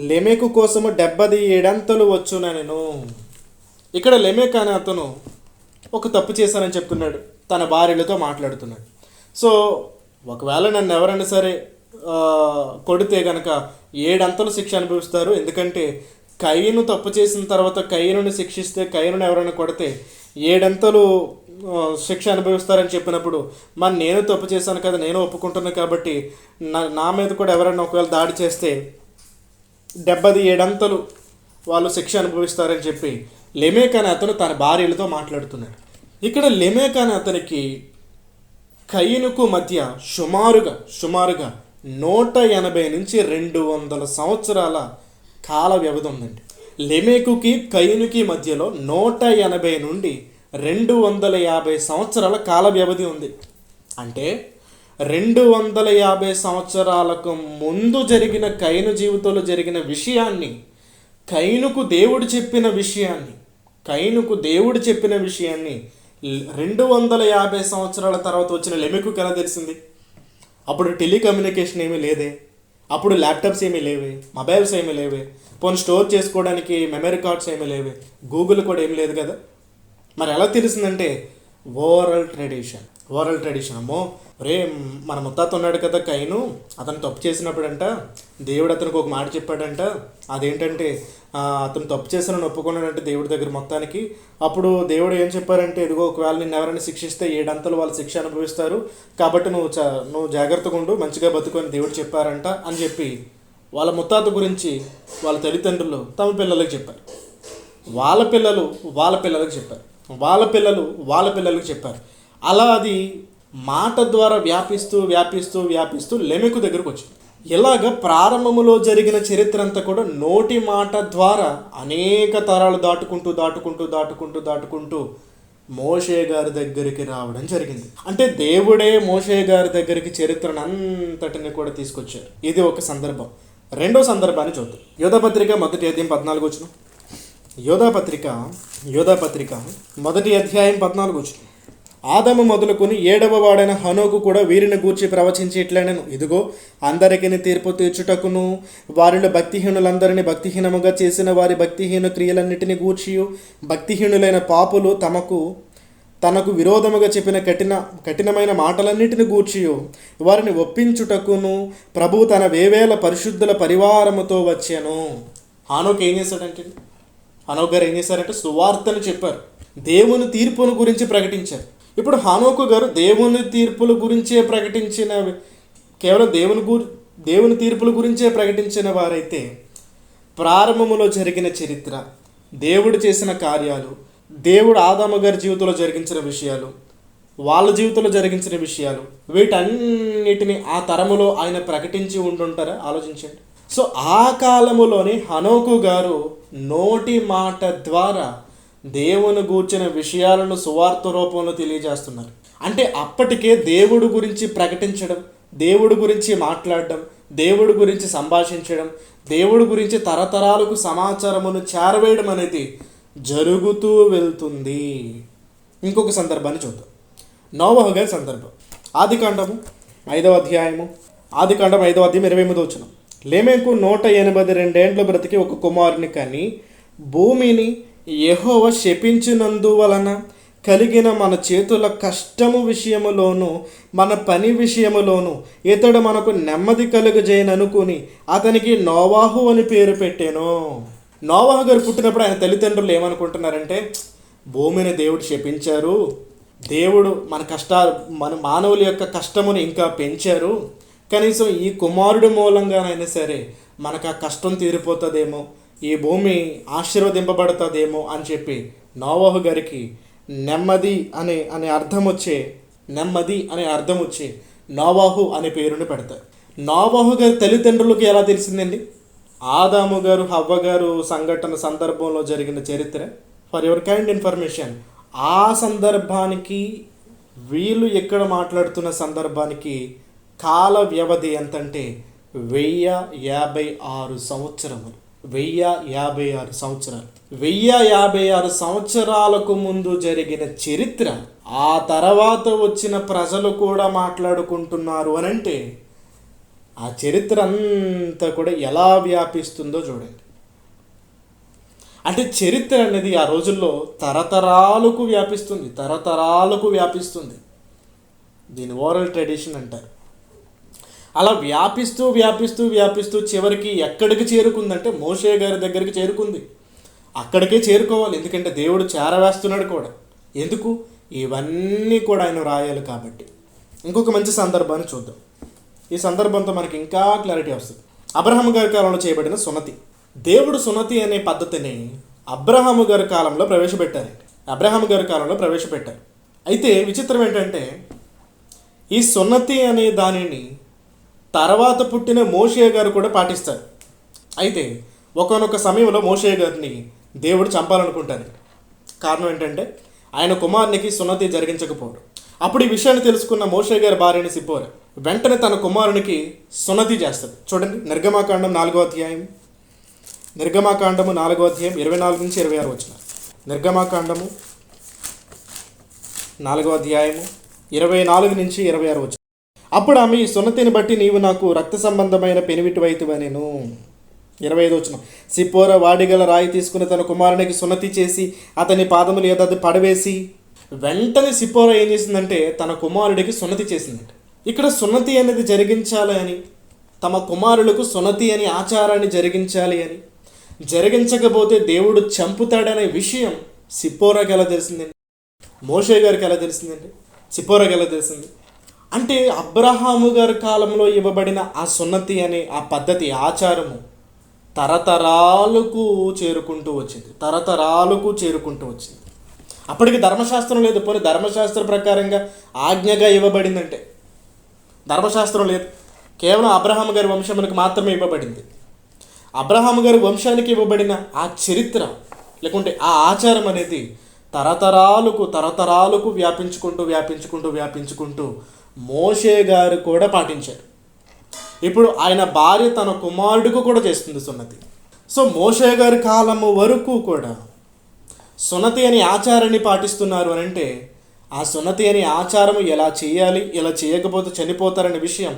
లెమెకు కోసము 77 అంతలు వచ్చునెను. ఇక్కడ లెమెక్ అనే అతను ఒక తప్పు చేశానని చెప్తున్నాడు, తన భార్యలతో మాట్లాడుతున్నాడు. సో ఒకవేళ నన్ను ఎవరైనా సరే కొడితే కనుక 7 అంతలు శిక్ష అనుభవిస్తారు. ఎందుకంటే కయ్యను తప్పు చేసిన తర్వాత కయ్యనుని శిక్షిస్తే, కయ్యనుని ఎవరైనా కొడితే 7 అంతలు శిక్ష అనుభవిస్తారని చెప్పినప్పుడు మరి నేను తప్పు చేశాను కదా, నేను ఒప్పుకుంటున్నాను కాబట్టి నా మీద కూడా ఎవరైనా ఒకవేళ దాడి చేస్తే 77 అంతలు వాళ్ళు శిక్ష అనుభవిస్తారని చెప్పి లెమెక్ అనే అతను తన భార్యలతో మాట్లాడుతున్నాడు. ఇక్కడ లెమెక్ అనే అతనికి కయ్యనుకు మధ్య సుమారుగా 180 నుంచి 200 సంవత్సరాల కాల వ్యవధి ఉందండి. లెమెకుకి కయ్యనుకి మధ్యలో 180 నుండి 250 సంవత్సరాల కాల వ్యవధి ఉంది. అంటే 250 సంవత్సరాలకు ముందు జరిగిన కయ్యను జీవితంలో జరిగిన విషయాన్ని, కయ్యనుకు దేవుడు చెప్పిన విషయాన్ని 250 సంవత్సరాల తర్వాత వచ్చిన లెమెకుకి ఎలా తెలిసింది? అప్పుడు టెలికమ్యూనికేషన్ ఏమీ లేదే, అప్పుడు ల్యాప్టాప్స్ ఏమీ లేవే, మొబైల్స్ ఏమీ లేవే, పోనీ స్టోర్ చేసుకోవడానికి మెమరీ కార్డ్స్ ఏమీ లేవే, గూగుల్ కూడా ఏమి లేదు కదా. మరి ఎలా తెలిసిందంటే ఓరల్ ట్రెడిషన్. అమ్మో రే, మన ముత్తాత ఉన్నాడు కదా కయ్యను, అతను తప్పు చేసినప్పుడంట దేవుడు అతనికి ఒక మాట చెప్పాడంట. అదేంటంటే అతను తప్పు చేసిన ఒప్పుకున్నాడంటే దేవుడి దగ్గర మొత్తానికి. అప్పుడు దేవుడు ఏం చెప్పారంటే, ఇదిగో ఒకవేళ నిన్ను ఎవరైనా శిక్షిస్తే 7 అంతలు వాళ్ళు శిక్ష అనుభవిస్తారు, కాబట్టి నువ్వు జాగ్రత్తగా ఉండు, మంచిగా బతుకొని దేవుడు చెప్పారంట అని చెప్పి వాళ్ళ ముత్తాత గురించి వాళ్ళ తల్లిదండ్రులు తమ పిల్లలకు చెప్పారు. వాళ్ళ పిల్లలు వాళ్ళ పిల్లలకు చెప్పారు. అలా అది మాట ద్వారా వ్యాపిస్తూ లెమెకు దగ్గరకు వచ్చింది. ఇలాగ ప్రారంభములో జరిగిన చరిత్ర అంతా కూడా నోటి మాట ద్వారా అనేక తరాలు దాటుకుంటూ మోషే గారి దగ్గరికి రావడం జరిగింది. అంటే దేవుడే మోషే గారి దగ్గరికి చరిత్రను అంతటిని కూడా తీసుకొచ్చారు. ఇది ఒక సందర్భం. రెండో సందర్భాన్ని చూద్దాం. యోధాపత్రిక 1:14. యోధాపత్రిక 1:14. ఆదాము మొదలుకొని 7వ వాడైన హనోకు కూడా వీరిని గూర్చి ప్రవచించి ఇట్లనెను, ఇదిగో అందరికీ తీర్పు తీర్చుటకును వారిలో భక్తిహీనులందరినీ భక్తిహీనముగా చేసిన వారి భక్తిహీన క్రియలన్నిటిని గూర్చియు భక్తిహీనులైన పాపులు తనకు విరోధముగా చెప్పిన కఠినమైన మాటలన్నిటిని గూర్చియు వారిని ఒప్పించుటకును ప్రభువు తన వేవేల పరిశుద్ధుల పరివారముతో వచ్చాను. హనోకు ఏం చేశాడంటే, హనోకు గారు ఏం చేశారంటే సువార్తను చెప్పారు, దేవుని తీర్పును గురించి ప్రకటించారు. ఇప్పుడు హనోకు గారు దేవుని తీర్పుల గురించే ప్రకటించిన, కేవలం దేవుని తీర్పుల గురించే ప్రకటించిన వారైతే ప్రారంభములో జరిగిన చరిత్ర, దేవుడు చేసిన కార్యాలు, దేవుడు ఆదాము గారి జీవితంలో జరిగించిన విషయాలు, వాళ్ళ జీవితంలో జరిగించిన విషయాలు, వీటన్నిటిని ఆ తరములో ఆయన ప్రకటించి ఉండుంటారా? ఆలోచించండి. సో ఆ కాలములోని హనోకు గారు నోటి మాట ద్వారా దేవుని గూర్చిన విషయాలను సువార్త రూపంలో తెలియజేస్తున్నారు. అంటే అప్పటికే దేవుడు గురించి ప్రకటించడం, దేవుడి గురించి మాట్లాడడం, దేవుడి గురించి సంభాషించడం, దేవుడి గురించి తరతరాలకు సమాచారమును చేరవేయడం అనేది జరుగుతూ వెళ్తుంది. ఇంకొక సందర్భాన్ని చూద్దాం. నోవహు గారి సందర్భం. ఆదికాండం 5వ అధ్యాయం 28. లెమెకు 182 ఏండ్లు బ్రతికి ఒక కుమారుని కని భూమిని యెహోవా శపించినందువలన కలిగిన మన చేతుల కష్టము విషయములోను మన పని విషయములోను ఇతడు మనకు నెమ్మది కలుగజేయననుకుని అతనికి నోవాహు అని పేరు పెట్టాను. నోవాహు గారు పుట్టినప్పుడు ఆయన తల్లిదండ్రులు ఏమనుకుంటున్నారంటే, భూమిని దేవుడు శపించారు, దేవుడు మన మానవుల యొక్క కష్టమును ఇంకా పెంచారు, కనీసం ఈ కుమారుడు మూలంగానైనా సరే మనకు ఆ కష్టం తీరిపోతుందేమో, ఈ భూమి ఆశీర్వదింపబడుతుందేమో అని చెప్పి నోవాహు గారికి నెమ్మది అనే అర్థం వచ్చే నోవాహు అనే పేరుని పెడతారు. నోవాహు గారి తల్లిదండ్రులకు ఎలా తెలిసిందండి? ఆదాము గారు హవ్వ గారు సందర్భంలో జరిగిన చరిత్ర. ఫర్ యువర్ కైండ్ ఇన్ఫర్మేషన్, ఆ సందర్భానికి వీళ్ళు ఇక్కడ మాట్లాడుతున్న సందర్భానికి కాల వ్యవధి ఎంతంటే 1056 సంవత్సరములు. 1056 సంవత్సరాలు. 1056 సంవత్సరాలకు ముందు జరిగిన చరిత్ర ఆ తర్వాత వచ్చిన ప్రజలు కూడా మాట్లాడుకుంటున్నారు అని అంటే ఆ చరిత్ర అంతా కూడా ఎలా వ్యాపిస్తుందో చూడండి. అంటే చరిత్ర అనేది ఆ రోజుల్లో తరతరాలకు వ్యాపిస్తుంది. దీని ఓరల్ ట్రెడిషన్ అంటారు. అలా వ్యాపిస్తూ చివరికి ఎక్కడికి చేరుకుందంటే మోషే గారి దగ్గరికి చేరుకుంది. అక్కడికే చేరుకోవాలి, ఎందుకంటే దేవుడు చేరవేస్తున్నాడు కూడా. ఎందుకు? ఇవన్నీ కూడా ఆయన రాయాలి కాబట్టి. ఇంకొక మంచి సందర్భాన్ని చూద్దాం. ఈ సందర్భంతో మనకి ఇంకా క్లారిటీ వస్తుంది. అబ్రహాము గారి కాలంలో చేయబడిన సున్నతి. దేవుడు సున్నతి అనే పద్ధతిని అబ్రహాము గారి కాలంలో ప్రవేశపెట్టారు. అయితే విచిత్రం ఏంటంటే ఈ సున్నతి అనే దానిని తర్వాత పుట్టిన మోషే గారు కూడా పాటిస్తారు. అయితే ఒకానొక సమయంలో మోషే గారిని దేవుడు చంపాలనుకుంటారు. కారణం ఏంటంటే ఆయన కుమారునికి సున్నతి జరిగించకపోవడం. అప్పుడు ఈ విషయాన్ని తెలుసుకున్న మోషే గారి భార్యని సిప్పోరా వెంటనే తన కుమారునికి సున్నతి చేస్తాడు. చూడండి, నిర్గమాకాండం 4వ అధ్యాయం 24 నుంచి 26 వచ్చిన. నిర్గమాకాండము 4వ అధ్యాయము 24 నుంచి 26 వచ్చిన. అప్పుడు ఆమె ఈ సున్నతిని బట్టి నీవు నాకు రక్త సంబంధమైన పెనివిటివైతివనెను. 25 వచ్చిన. సిప్పోరా వాడిగల రాయి తీసుకుని తన కుమారునికి సున్నతి చేసి అతని పాదములు ఏదో పడవేసి, వెంటనే సిప్పోరా ఏం చేసిందంటే తన కుమారుడికి సున్నతి చేసిందంట. ఇక్కడ సున్నతి అనేది జరిగించాలి అని, తమ కుమారులకు సున్నతి అని ఆచారాన్ని జరిగించాలి అని, జరిగించకపోతే దేవుడు చంపుతాడనే విషయం సిప్పోరాకి ఎలా తెలిసిందండి? మోషే గారికి ఎలా తెలిసిందండి? సిప్పోరాకి ఎలా తెలిసింది? అంటే అబ్రహాము గారి కాలంలో ఇవ్వబడిన ఆ సున్నతి అనే ఆ పద్ధతి, ఆచారము తరతరాలకు చేరుకుంటూ వచ్చింది. అప్పటికి ధర్మశాస్త్రం లేదు. పోనీ ధర్మశాస్త్ర ప్రకారంగా ఆజ్ఞగా ఇవ్వబడిందంటే ధర్మశాస్త్రం లేదు. కేవలం అబ్రహాము గారి వంశమునికి మాత్రమే ఇవ్వబడింది. అబ్రహాము గారి వంశానికి ఇవ్వబడిన ఆ చరిత్ర లేకుంటే ఆ ఆచారం అనేది తరతరాలకు వ్యాపించుకుంటూ మోషే గారు కూడా పాటించారు. ఇప్పుడు ఆయన భార్య తన కుమారుడికి కూడా చేస్తుంది సున్నతి. సో మోషే గారి కాలము వరకు కూడా సున్నతి అనే ఆచారాన్ని పాటిస్తున్నారు అని అంటే ఆ సున్నతి అనే ఆచారము ఎలా చేయాలి, ఎలా చేయకపోతే చనిపోతారనే విషయం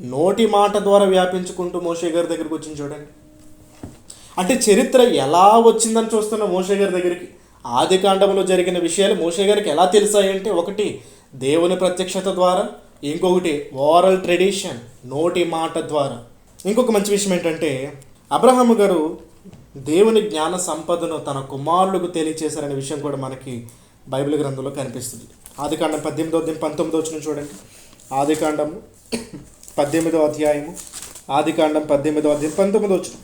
నోటి మాట ద్వారా వ్యాపించుకుంటూ మోషే గారి దగ్గరికి వచ్చింది. చూడండి, అంటే చరిత్ర ఎలా వచ్చిందని చూస్తున్న మోషే గారి దగ్గరికి ఆది కాండంలో జరిగిన విషయాలు మోషే గారికి ఎలా తెలిసాయంటే, ఒకటి దేవుని ప్రత్యక్షత ద్వారా, ఇంకొకటి ఓరల్ ట్రెడిషన్ నోటి మాట ద్వారా. ఇంకొక మంచి విషయం ఏంటంటే అబ్రహాము గారు దేవుని జ్ఞాన సంపదను తన కుమారులకు తెలియచేశారనే విషయం కూడా మనకి బైబిల్ గ్రంథంలో కనిపిస్తుంది. ఆదికాండం 18-19 వచ్చిన చూడండి. ఆదికాండము 18వ అధ్యాయము 19 వచ్చిన.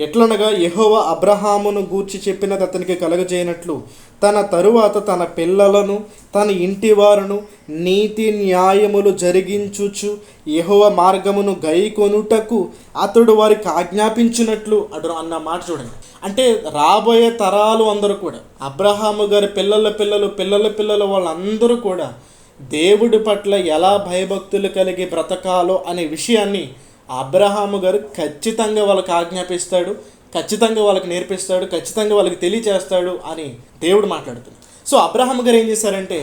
ఎట్లనగా యెహోవా అబ్రహామును గూర్చి చెప్పినది అతనికి కలగజేయనట్లు తన తరువాత తన పిల్లలను తన ఇంటి వారును నీతి న్యాయములు జరిగించుచు యెహోవా మార్గమును గైకొనుటకు అతడు వారికి ఆజ్ఞాపించినట్లు అన్న మాట చూడండి. అంటే రాబోయే తరాలు అందరూ కూడా, అబ్రహాము గారి పిల్లల వాళ్ళందరూ కూడా దేవుడి పట్ల ఎలా భయభక్తులు కలిగి బ్రతకాలో అనే విషయాన్ని అబ్రహాము గారు ఖచ్చితంగా వాళ్ళకి ఆజ్ఞాపిస్తాడు, ఖచ్చితంగా వాళ్ళకి నేర్పిస్తాడు, ఖచ్చితంగా వాళ్ళకి తెలియచేస్తాడు అని దేవుడు మాట్లాడుతున్నాడు. సో అబ్రహాము గారు ఏం చేశారంటే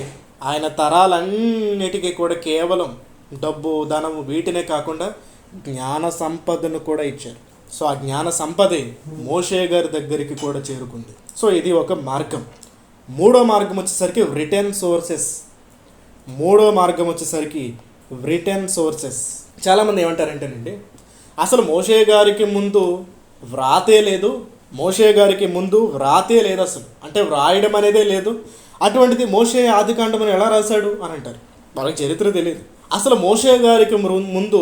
ఆయన తరాలన్నిటికీ కూడా కేవలం డబ్బు, ధనము వీటినే కాకుండా జ్ఞాన సంపదను కూడా ఇచ్చారు. సో ఆ జ్ఞాన సంపదే మోషే గారి దగ్గరికి కూడా చేరుకుంది. సో ఇది ఒక మార్గం. మూడో మార్గం వచ్చేసరికి రిటర్న్ సోర్సెస్. మూడో మార్గం వచ్చేసరికి రిటర్న్ సోర్సెస్. చాలామంది ఏమంటారంటేనండి, అసలు మోషే గారికి ముందు వ్రాతే లేదు, మోషే గారికి ముందు వ్రాతే లేదు, అసలు అంటే వ్రాయడం అనేదే లేదు, అటువంటిది మోషే ఆదికాండమని ఎలా రాశాడు అని అంటారు. వాళ్ళకి చరిత్ర తెలియదు. అసలు మోషే గారికి ముందు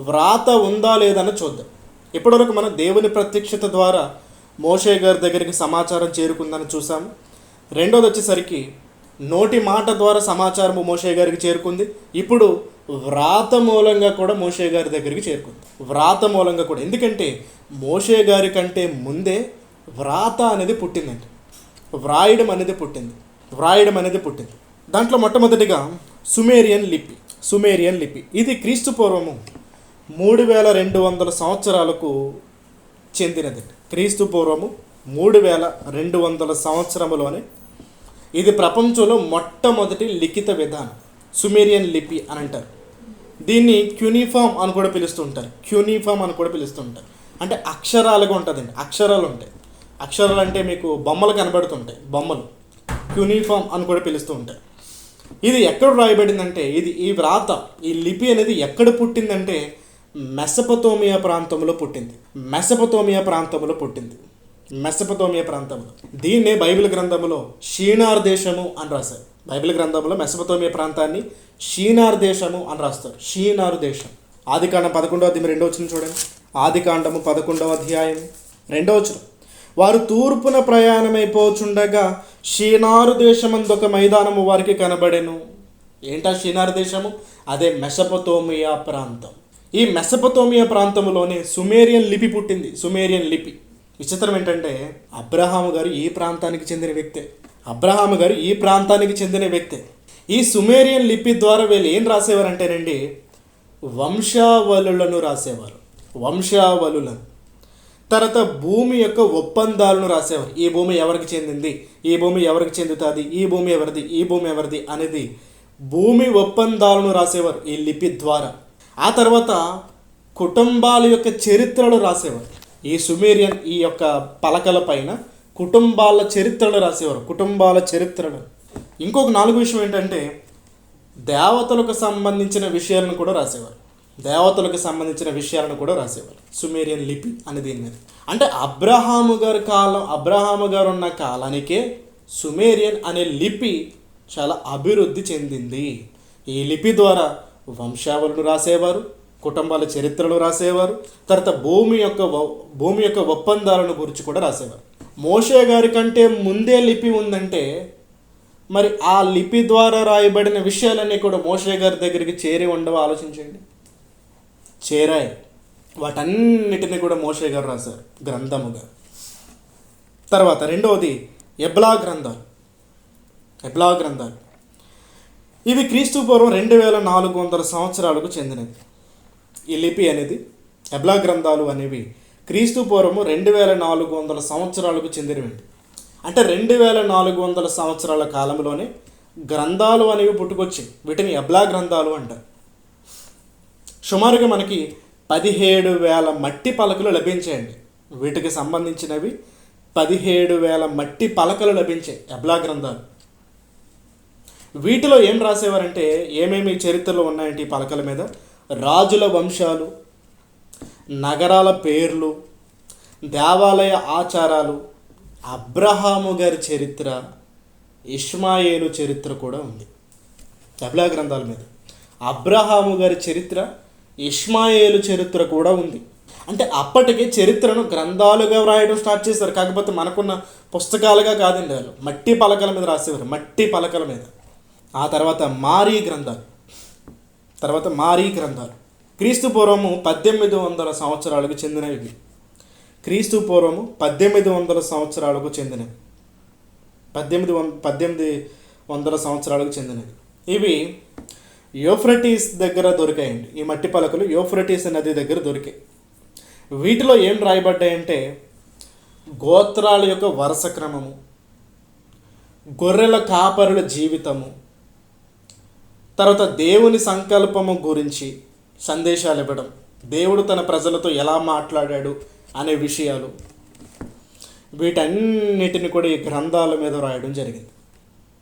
వ్రాత ఉందా లేదని చూద్దాం. ఇప్పటివరకు మనం దేవుని ప్రత్యక్షత ద్వారా మోషే గారి దగ్గరికి సమాచారం చేరుకుందని చూసాము. రెండోది వచ్చేసరికి నోటి మాట ద్వారా సమాచారము మోషే గారికి చేరుకుంది. ఇప్పుడు వ్రాత మూలంగా కూడా మోషే గారి దగ్గరికి చేరుకుంది. వ్రాత మూలంగా కూడా, ఎందుకంటే మోషే గారి కంటే ముందే వ్రాత అనేది పుట్టిందండి. వ్రాయడం అనేది పుట్టింది. దాంట్లో మొట్టమొదటిగా సుమేరియన్ లిపి. ఇది క్రీస్తు పూర్వము 3200 సంవత్సరాలకు చెందినది. క్రీస్తు పూర్వము 3200 సంవత్సరములోనే ఇది ప్రపంచంలో మొట్టమొదటి లిఖిత విధానం. సుమేరియన్ లిపి అని అంటారు. దీన్ని క్యూనిఫామ్ అని కూడా పిలుస్తుంటారు. అంటే అక్షరాలుగా ఉంటుందండి. అక్షరాలు ఉంటాయి. అక్షరాలు అంటే మీకు బొమ్మలు కనబడుతుంటాయి. బొమ్మలు క్యూనిఫామ్ అని కూడా పిలుస్తూ ఉంటారు. ఇది ఎక్కడ రాయబడిందంటే, ఈ వ్రాత, ఈ లిపి అనేది ఎక్కడ పుట్టిందంటే మెసపతోమియా ప్రాంతంలో పుట్టింది. దీన్నే బైబిల్ గ్రంథంలో షీనార్ దేశము అని రాశారు. బైబిల్ గ్రంథంలో మెసపతోమియా ప్రాంతాన్ని షీనార్ దేశము అని రాస్తారు. షీనారు దేశం. ఆదికాండం 11వ అధ్యాయం 2వ వచనం చూడండి. ఆదికాండము 11వ అధ్యాయం 2వ వచనం. వారు తూర్పున ప్రయాణమైపోచుండగా షీనారు దేశమందొక మైదానము వారికి కనబడెను. ఏంటా షీనారు దేశము? అదే మెసపతోమియా ప్రాంతం. ఈ మెసపతోమియా ప్రాంతంలోనే సుమేరియన్ లిపి పుట్టింది. విచిత్రం ఏంటంటే అబ్రహాము గారు ఈ ప్రాంతానికి చెందిన వ్యక్తే. ఈ సుమేరియన్ లిపి ద్వారా వీళ్ళు ఏం రాసేవారంటేనండి, వంశావళులను రాసేవారు. తర్వాత భూమి యొక్క ఒప్పందాలను రాసేవారు. ఈ భూమి ఎవరికి చెందింది, ఈ భూమి ఎవరికి చెందుతుంది, ఈ భూమి ఎవరిది అనేది భూమి ఒప్పందాలను రాసేవారు ఈ లిపి ద్వారా. ఆ తర్వాత కుటుంబాల యొక్క చరిత్రలు రాసేవారు. ఈ సుమేరియన్ ఈ యొక్క పలకల పైన కుటుంబాల చరిత్రలు రాసేవారు. ఇంకొక 4 విషయం ఏంటంటే దేవతలకు సంబంధించిన విషయాలను కూడా రాసేవారు. సుమేరియన్ లిపి అనేది ఏంటంటే, అంటే అబ్రహాము గారు ఉన్న కాలానికే సుమేరియన్ అనే లిపి చాలా అభివృద్ధి చెందింది. ఈ లిపి ద్వారా వంశావళులు రాసేవారు, కుటుంబాల చరిత్రలు రాసేవారు, తర్వాత భూమి యొక్క ఒప్పందాలను గురించి కూడా రాసేవారు. మోషే గారి కంటే ముందే లిపి ఉందంటే మరి ఆ లిపి ద్వారా రాయబడిన విషయాలన్నీ కూడా మోషే గారి దగ్గరికి చేరి ఉండవో ఆలోచించండి. చేరాయి. వాటన్నిటిని కూడా మోషే గారు రాశారు గ్రంథముగా. తర్వాత రెండవది ఎబ్లా గ్రంథాలు. ఇవి క్రీస్తు పూర్వం 2400 సంవత్సరాలకు చెందినది. ఈ లిపి అనేది, ఎబ్లా గ్రంథాలు అనేవి క్రీస్తు పూర్వము 2400 సంవత్సరాలకు చెందినవండి. అంటే 2400 సంవత్సరాల కాలంలోనే గ్రంథాలు అనేవి పుట్టుకొచ్చాయి. వీటిని ఎబ్లా గ్రంథాలు అంటారు. సుమారుగా మనకి 17,000 మట్టి పలకలు లభించాయండి. వీటికి సంబంధించినవి 17,000 మట్టి పలకలు లభించాయి ఎబ్లా గ్రంథాలు. వీటిలో ఏం రాసేవారంటే, ఏమేమి చరిత్రలు ఉన్నాయంటే ఈ పలకల మీద రాజుల వంశాలు, నగరాల పేర్లు, దేవాలయ ఆచారాలు, అబ్రహాము గారి చరిత్ర, ఇష్మాయేలు చరిత్ర కూడా ఉంది ఎబ్లా గ్రంథాల మీద. అబ్రహాము గారి చరిత్ర, ఇష్మాయేలు చరిత్ర కూడా ఉంది. అంటే అప్పటికే చరిత్రను గ్రంథాలుగా వ్రాయడం స్టార్ట్ చేశారు. కాకపోతే మనకున్న పుస్తకాలుగా కాదండి, వాళ్ళు మట్టి పలకల మీద రాసేవారు, మట్టి పలకల మీద. ఆ తర్వాత మారీ గ్రంథాలు క్రీస్తు పూర్వము 1800 సంవత్సరాలకు చెందినవి. 1800 సంవత్సరాలకు చెందినవి. ఇవి యూఫ్రటీస్ దగ్గర దొరికాయండి. ఈ మట్టి పలకలు యూఫ్రటీస్ నది దగ్గర దొరికాయి. వీటిలో ఏం రాయబడ్డాయంటే గోత్రాల యొక్క వరుస క్రమము, గొర్రెల కాపరుల జీవితము, తర్వాత దేవుని సంకల్పము గురించి సందేశాలు ఇవ్వడం, దేవుడు తన ప్రజలతో ఎలా మాట్లాడాడు అనే విషయాలు, వీటన్నిటిని కూడా ఈ గ్రంథాల మీద రాయడం జరిగింది.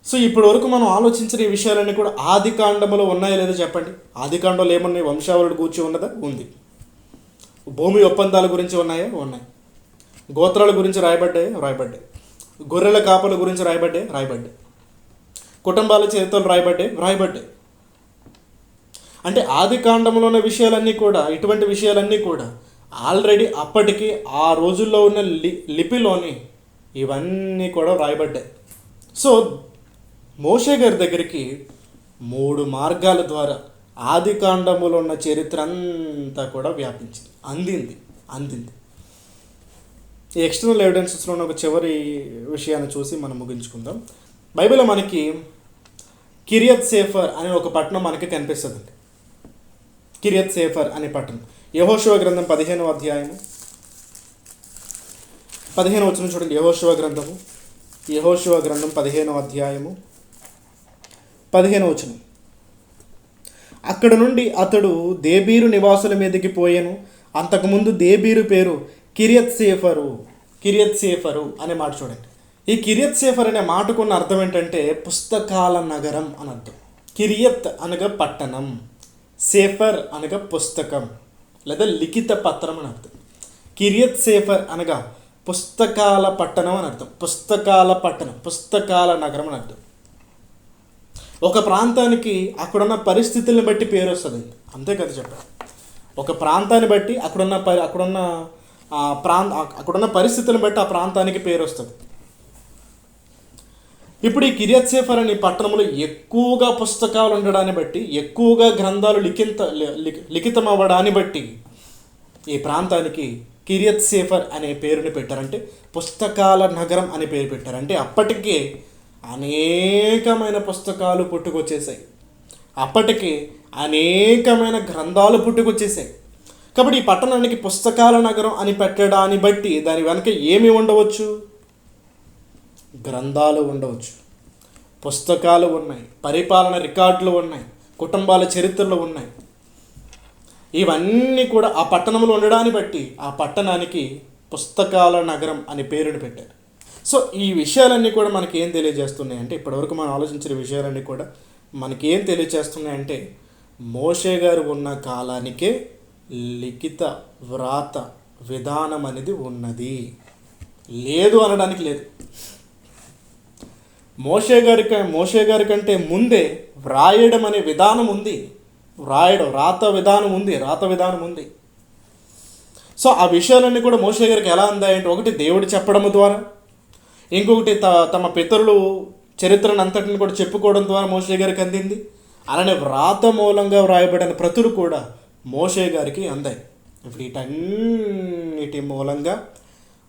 సో ఇప్పటి వరకు మనం ఆలోచించిన ఈ విషయాలన్నీ కూడా ఆది కాండములో ఉన్నాయో లేదో చెప్పండి. ఆది కాండంలో ఏమన్నాయి? వంశావళుడు కూర్చి ఉన్నదా? ఉంది. భూమి ఒప్పందాల గురించి ఉన్నాయా? ఉన్నాయి. గోత్రాల గురించి రాయబడ్డాయి. గొర్రెల కాపల గురించి రాయబడ్డాయి. కుటుంబాల చేతులు రాయబడ్డాయి. అంటే ఆది కాండంలో ఉన్న విషయాలన్నీ కూడా, ఇటువంటి విషయాలన్నీ కూడా ఆల్రెడీ అప్పటికి ఆ రోజుల్లో ఉన్న లిపిలోని ఇవన్నీ కూడా రాయబడ్డాయి. సో మోషే గారి దగ్గరికి 3 మార్గాల ద్వారా ఆది కాండములో ఉన్న చరిత్ర అంతా కూడా వ్యాపించింది, అందింది. ఈ ఎక్స్టర్నల్ ఎవిడెన్సెస్లో ఉన్న ఒక చివరి విషయాన్ని చూసి మనం ముగించుకుందాం. బైబిల్లో మనకి కిరియత్ సేఫర్ అనే ఒక పట్టణం మనకి కనిపిస్తుందండి. కిరియత్ సేఫర్ అనే పట్టణం యెహోషువ గ్రంథం 15వ అధ్యాయము 15వ వచనం చూడండి. యెహోషువ గ్రంథం 15వ అధ్యాయము 15వ వచనం. అక్కడ నుండి అతడు దేబీరు నివాసుల మీదకి పోయాను. అంతకుముందు దేబీరు పేరు కిరియత్ సేఫరు అనే మాట చూడండి. ఈ కిరియత్ సేఫర్ అనే మాటకున్న అర్థం ఏంటంటే పుస్తకాల నగరం అని అర్థం. కిరియత్ అనగా పట్టణం, సేఫర్ అనగా పుస్తకం లేదా లిఖిత పత్రం అని అర్థం. కిరియత్ సేఫర్ అనగా పుస్తకాల పట్టణం అని అర్థం. పుస్తకాల నగరం అని అర్థం. ఒక ప్రాంతానికి అక్కడున్న పరిస్థితులను బట్టి పేరు వస్తుంది, అంతే కదా చెప్పారు. ఒక ప్రాంతాన్ని బట్టి అక్కడున్న పరిస్థితులను బట్టి ఆ ప్రాంతానికి పేరు వస్తుంది. ఇప్పుడు ఈ కిరియత్ సేఫర్ అనే పట్టణంలో ఎక్కువగా పుస్తకాలు ఉండడాన్ని బట్టి, ఎక్కువగా గ్రంథాలు లిఖితం అవ్వడాన్ని బట్టి ఈ ప్రాంతానికి కిరియత్ సేఫర్ అనే పేరుని పెట్టారంటే పుస్తకాల నగరం అనే పేరు పెట్టారు. అంటే అప్పటికే అనేకమైన పుస్తకాలు పుట్టుకొచ్చేసాయి, అప్పటికి అనేకమైన గ్రంథాలు పుట్టుకొచ్చేసాయి. కాబట్టి ఈ పట్టణానికి పుస్తకాల నగరం అని పెట్టడాన్ని బట్టి దాని వెనక ఏమి ఉండవచ్చు? గ్రంథాలు ఉండవచ్చు, పుస్తకాలు ఉన్నాయి, పరిపాలన రికార్డులు ఉన్నాయి, కుటుంబాల చరిత్రలు ఉన్నాయి. ఇవన్నీ కూడా ఆ పట్టణంలో ఉండడాన్ని బట్టి ఆ పట్టణానికి పుస్తకాల నగరం అని పేరుని పెట్టారు. సో ఈ విషయాలన్నీ కూడా మనకి ఏం తెలియజేస్తున్నాయి అంటే, ఇప్పటివరకు మనం ఆలోచించిన విషయాలన్నీ కూడా మనకి ఏం తెలియజేస్తున్నాయంటే, మోషే గారు ఉన్న కాలానికే లిఖిత వ్రాత విధానం అనేది ఉన్నది, లేదు అనడానికి లేదు. మోషే గారి కంటే ముందే వ్రాయడం అనే విధానం ఉంది, రాత విధానం ఉంది. సో ఆ విషయాలన్నీ కూడా మోషే గారికి ఎలా అందాయంటే, ఒకటి దేవుడు చెప్పడం ద్వారా, ఇంకొకటి తమ పితరులు చరిత్రను అంతటిని కూడా చెప్పుకోవడం ద్వారా మోషే గారికి అందింది. అలానే వ్రాత మూలంగా వ్రాయబడిన ప్రతులు కూడా మోషే గారికి అందాయి. వీటన్నిటి మూలంగా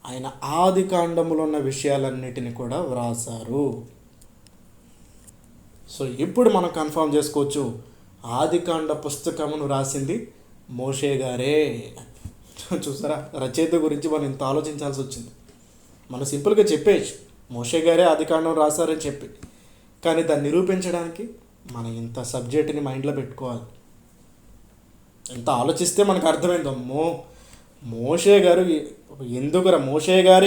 ఆయన ఆది కాండములో ఉన్న విషయాలన్నిటిని కూడా వ్రాసారు. సో ఇప్పుడు మనం కన్ఫర్మ్ చేసుకోవచ్చు, ఆదికాండ పుస్తకమును రాసింది మోషే గారే. చూసారా, రచయిత గురించి మనం ఇంత ఆలోచించాల్సి వచ్చింది. మనం సింపుల్గా చెప్పేయచ్చు మోషే గారే ఆదికాండం రాశారని చెప్పి, కానీ దాన్ని నిరూపించడానికి మనం ఇంత సబ్జెక్ట్ని మైండ్లో పెట్టుకోవాలి. ఎంత ఆలోచిస్తే మనకు అర్థమైంది, అమ్మో మోషే గారే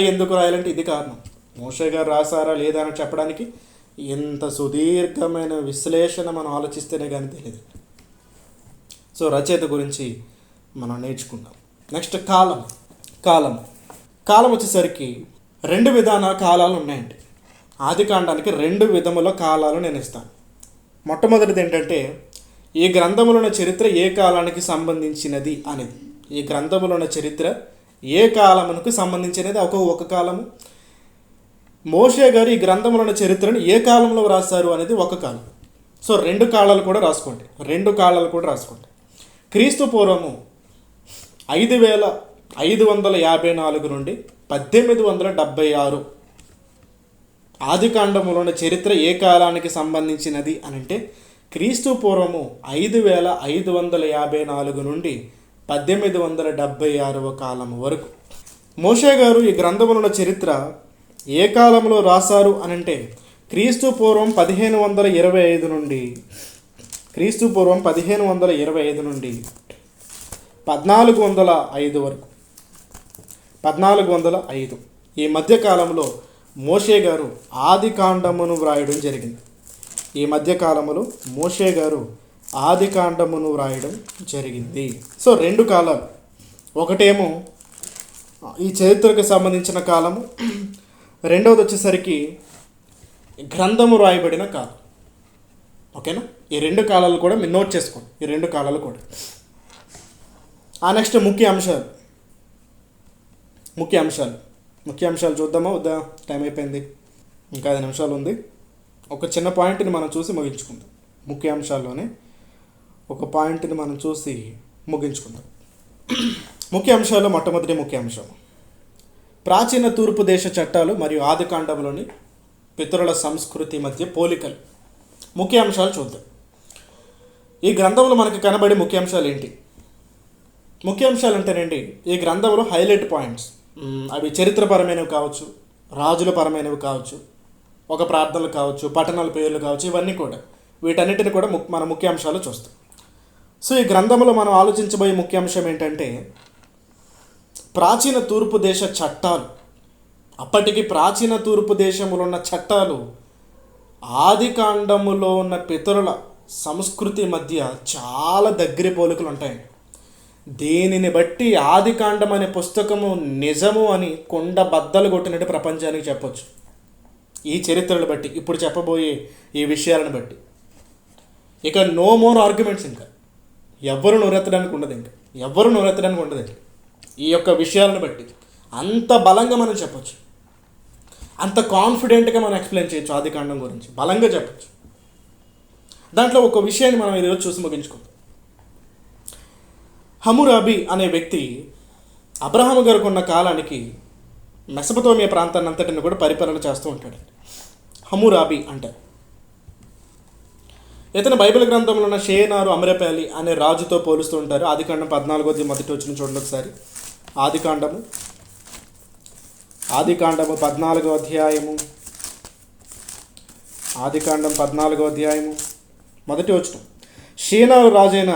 ఎందుకు రాయాలంటే ఇది కారణం. మోషే గారు రాసారా లేదా అని చెప్పడానికి ఎంత సుదీర్ఘమైన విశ్లేషణ మనం ఆలోచిస్తేనే కానీ తెలియదు. సో రచయిత గురించి మనం నేర్చుకుందాం. నెక్స్ట్ కాలం వచ్చేసరికి 2 విధాన కాలాలు ఉన్నాయండి. ఆది కాండానికి 2 విధముల కాలాలు నేను ఇస్తాను. మొట్టమొదటిది ఏంటంటే, ఈ గ్రంథములో ఉన్న చరిత్ర ఏ కాలానికి సంబంధించినది అనేది. ఈ గ్రంథములో ఉన్న చరిత్ర ఏ కాలమునకు సంబంధించినది ఒక కాలము. మోషే గారు ఈ గ్రంథంలో ఉన్న చరిత్రను ఏ కాలంలో రాశారు అనేది ఒక కాలం. సో 2 కాలాలు కూడా రాసుకోండి. క్రీస్తు పూర్వము 5554 నుండి 1876 ఆది కాండములో ఉన్న చరిత్ర ఏ కాలానికి సంబంధించినది అని అంటే, క్రీస్తు పూర్వము 5554 నుండి 1876 కాలం వరకు. మోషే గారు ఈ గ్రంథములో ఉన్న చరిత్ర ఏ కాలంలో రాశారు అనంటే, క్రీస్తు పూర్వం 1525 నుండి 1405 వరకు. 1405 ఈ మధ్యకాలంలో మోషే గారు ఆది కాండమును వ్రాయడం జరిగింది. ఈ మధ్యకాలంలో మోషే గారు ఆది కాండమును వ్రాయడం జరిగింది. సో రెండు కాలాలు, ఒకటేమో ఈ చరిత్రకు సంబంధించిన కాలము, రెండవది వచ్చేసరికి గ్రంథము రాయబడిన కాలం. ఓకేనా? ఈ రెండు కాలాలు కూడా మీరు నోట్ చేసుకోండి, ఈ రెండు కాలాలు కూడా. నెక్స్ట్ ముఖ్య అంశాలు చూద్దామా వద్దా? టైం అయిపోయింది, ఇంకా 5 నిమిషాలు ఉంది. ఒక చిన్న పాయింట్ని మనం చూసి ముగించుకుందాం. ముఖ్య అంశాల్లోనే ఒక పాయింట్ని మనం చూసి ముగించుకుందాం. ముఖ్య అంశాల్లో మొట్టమొదటి ముఖ్య అంశం ప్రాచీన తూర్పు దేశ చట్టాలు మరియు ఆది కాండంలోని పితరుల సంస్కృతి మధ్య పోలికలు. ముఖ్య అంశాలు చూద్దాం. ఈ గ్రంథంలో మనకు కనబడే ముఖ్య అంశాలు ఏంటి? ముఖ్య అంశాలు అంటేనండి, ఈ గ్రంథంలో హైలైట్ పాయింట్స్, అవి చరిత్రపరమైనవి కావచ్చు, రాజుల పరమైనవి కావచ్చు, ఒక ప్రార్థనలు కావచ్చు, పట్టణాల పేర్లు కావచ్చు, ఇవన్నీ కూడా, వీటన్నిటిని కూడా మన ముఖ్య అంశాలు చూస్తాం. సో ఈ గ్రంథంలో మనం ఆలోచించబోయే ముఖ్య అంశం ఏంటంటే ప్రాచీన తూర్పు దేశ చట్టాలు. అప్పటికి ప్రాచీన తూర్పు దేశంలో ఉన్న చట్టాలు ఆది కాండములో ఉన్న పితరుల సంస్కృతి మధ్య చాలా దగ్గర పోలికలు ఉంటాయి. దీనిని బట్టి ఆది కాండం అనే పుస్తకము నిజము అని కొండ బద్దలు కొట్టినట్టు ప్రపంచానికి చెప్పొచ్చు. ఈ చరిత్రను బట్టి, ఇప్పుడు చెప్పబోయే ఈ విషయాలను బట్టి. ఇక నో మోర్ ఆర్గ్యుమెంట్స్, ఇంకా ఎవరు నోరెత్తడానికి ఉండదు. ఈ యొక్క విషయాలను బట్టి అంత బలంగా మనం చెప్పొచ్చు, అంత కాన్ఫిడెంట్గా మనం ఎక్స్ప్లెయిన్ చేయొచ్చు. ఆది కాండం గురించి బలంగా చెప్పచ్చు. దాంట్లో ఒక విషయాన్ని మనం ఈరోజు చూసి ముగించుకుందాం. హమ్మురాబి అనే వ్యక్తి అబ్రహాము గారికి ఉన్న కాలానికి మెసపతోమియా ప్రాంతాన్ని అంతటిని కూడా పరిపాలన చేస్తూ ఉంటాడు. హమ్మురాబి అంటే ఇతను బైబిల్ గ్రంథంలో ఉన్న షేనారు అమ్రపేలి అనే రాజుతో పోలుస్తూ ఉంటారు. ఆదికాండం 14వ మొదటి వచ్చిన చూడండి ఒకసారి. ఆదికాండము 14వ అధ్యాయము, ఆదికాండం 14వ అధ్యాయము మొదటి వచనం. షేనారు రాజైన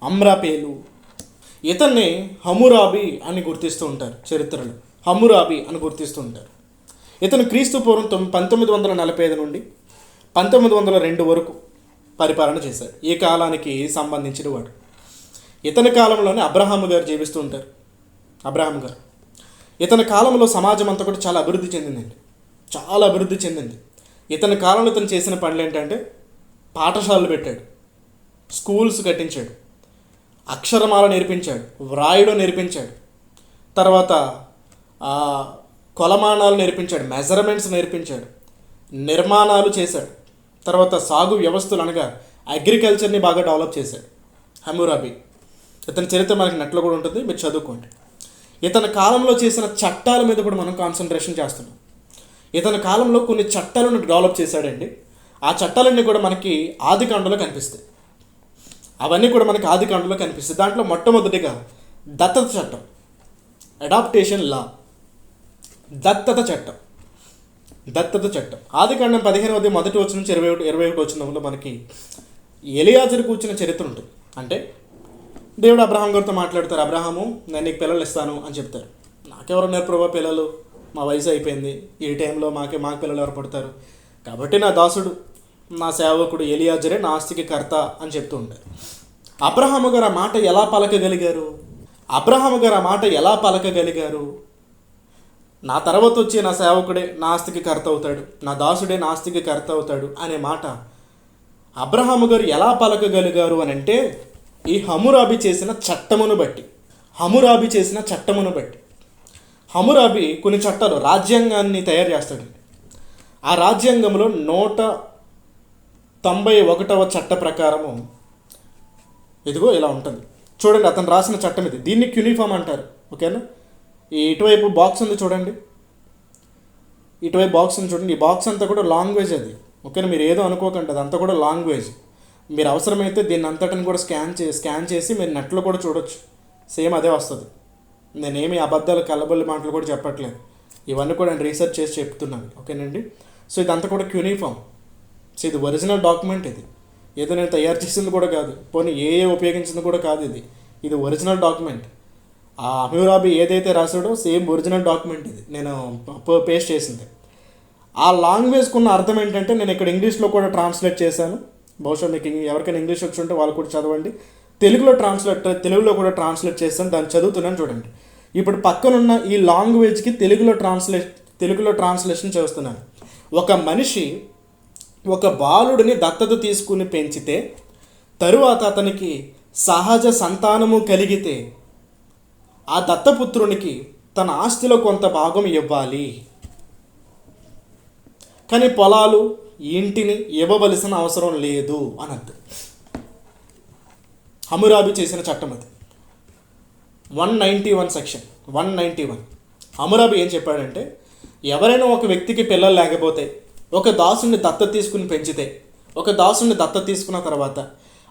అమ్రాపేలు ఇతన్ని హమ్మురాబి అని గుర్తిస్తూ ఉంటారు. చరిత్రలో హమ్మురాబి అని గుర్తిస్తూ ఉంటారు. ఇతను క్రీస్తు పూర్వం 1945 నుండి 1902 వరకు పరిపాలన చేశారు. ఈ కాలానికి సంబంధించిన వాడు. ఇతని కాలంలోనే అబ్రహాము గారు జీవిస్తూ ఉంటారు. అబ్రహాం గారు ఇతని కాలంలో సమాజం అంతా కూడా చాలా అభివృద్ధి చెందింది. ఇతని కాలంలో ఇతను చేసిన పనులు ఏంటంటే పాఠశాలలు పెట్టాడు, స్కూల్స్ కట్టించాడు, అక్షరమాల నేర్పించాడు, వ్రాయడం నేర్పించాడు, తర్వాత కొలమానాలు నేర్పించాడు, మెజర్మెంట్స్ నేర్పించాడు, నిర్మాణాలు చేశాడు. తర్వాత సాగు వ్యవస్థలు అనగా అగ్రికల్చర్ని బాగా డెవలప్ చేశాడు హమ్మురాబి. ఇతని చరిత్ర మనకి నెట్లో కూడా ఉంటుంది, మీరు చదువుకోండి. ఇతని కాలంలో చేసిన చట్టాల మీద కూడా మనం కాన్సన్ట్రేషన్ చేస్తున్నాం. ఇతని కాలంలో కొన్ని చట్టాలను డెవలప్ చేశాడండి. ఆ చట్టాలన్నీ కూడా మనకి ఆది కాండంలో కనిపిస్తాయి. అవన్నీ కూడా మనకి ఆది కాండంలో కనిపిస్తాయి. దాంట్లో మొట్టమొదటిగా దత్తత చట్టం, అడాప్టేషన్ లా, దత్తత చట్టం. ఆది కాండం 15వ అధ్యాయం మొదటి వచనం నుంచి 21 వచనంలో మనకి ఎలియాజరు కూర్చున్న చరిత్ర ఉంటుంది. అంటే దేవుడు అబ్రహాం గారితో మాట్లాడతారు. అబ్రహాము, నేను నీకు పిల్లలు ఇస్తాను అని చెప్తారు. నాకెవరు ఉన్నారు ప్రభా పిల్లలు, మా వయసు అయిపోయింది, ఈ టైంలో మాకు పిల్లలు ఎవరు పడతారు, కాబట్టి నా దాసుడు, నా సేవకుడు ఎలియాజరే నా ఆస్తికి కర్త అని చెప్తూ ఉంటారు. అబ్రహాము గారు ఆ మాట ఎలా పలకగలిగారు? నా తర్వాత వచ్చి నా సేవకుడే నా ఆస్తికి కర్త అవుతాడు, నా దాసుడే నా ఆస్తికి కర్త అవుతాడు అనే మాట అబ్రహాము గారు ఎలా పలకగలిగారు అని అంటే ఈ హమ్మురాబి చేసిన చట్టమును బట్టి. హమ్మురాబి కొన్ని చట్టాలు, రాజ్యాంగాన్ని తయారు చేస్తాడు. ఆ రాజ్యాంగంలో 191వ చట్ట ప్రకారము ఇదిగో ఇలా ఉంటుంది చూడండి. అతను రాసిన చట్టం ఇది. దీన్ని క్యూనిఫామ్ అంటారు. ఓకేనా? ఈ ఇటువైపు బాక్స్ ఉంది చూడండి, ఈ బాక్స్ అంతా కూడా లాంగ్వేజ్ అది. ఓకేనా? మీరు ఏదో అనుకోకండి, అదంతా కూడా లాంగ్వేజ్. మీరు అవసరమైతే దీన్ని అంతటిని కూడా స్కాన్ చేసి మీరు నెట్లో కూడా చూడొచ్చు. సేమ్ అదే వస్తుంది. నేనేమి అబద్ధాలు కలబల్లి మాటలు కూడా చెప్పట్లేదు, ఇవన్నీ కూడా నేను రీసెర్చ్ చేసి చెప్తున్నాను. ఓకేనండి? సో ఇదంతా కూడా క్యూనిఫామ్. సో ఇది ఒరిజినల్ డాక్యుమెంట్. ఏదో నేను తయారు చేసింది కూడా కాదు, పోనీ ఏ ఉపయోగించింది కూడా కాదు. ఇది ఒరిజినల్ డాక్యుమెంట్. ఆ హమ్మురాబి ఏదైతే రాశాడో సేమ్ ఒరిజినల్ డాక్యుమెంట్ ఇది, నేను పేస్ట్ చేసింది. ఆ లాంగ్వేజ్కున్న అర్థం ఏంటంటే నేను ఇక్కడ ఇంగ్లీష్లో కూడా ట్రాన్స్లేట్ చేశాను. బహుశా మీకు ఎవరికైనా ఇంగ్లీష్ వచ్చి ఉంటే వాళ్ళు కూడా చదవండి. తెలుగులో కూడా ట్రాన్స్లేట్ చేస్తాను, దాన్ని చదువుతున్నాను చూడండి. ఇప్పుడు పక్కనున్న ఈ లాంగ్వేజ్కి తెలుగులో ట్రాన్స్లేషన్ చేస్తున్నాను. ఒక మనిషి ఒక బాలుడిని దత్తత తీసుకుని పెంచితే తరువాత అతనికి సహజ సంతానము కలిగితే ఆ దత్తపుత్రునికి తన ఆస్తిలో కొంత భాగం ఇవ్వాలి, కానీ పొలాలు ఇంటిని ఇవ్వవలసిన అవసరం లేదు అన్నట్టు హమ్మురాబి చేసిన చట్టం అది. 191 సెక్షన్ 191. హమ్మురాబి ఏం చెప్పాడంటే, ఎవరైనా ఒక వ్యక్తికి పిల్లలు లేకపోతే ఒక దాసుని దత్తత తీసుకుని పెంచితే, ఒక దాసుని దత్తత తీసుకున్న తర్వాత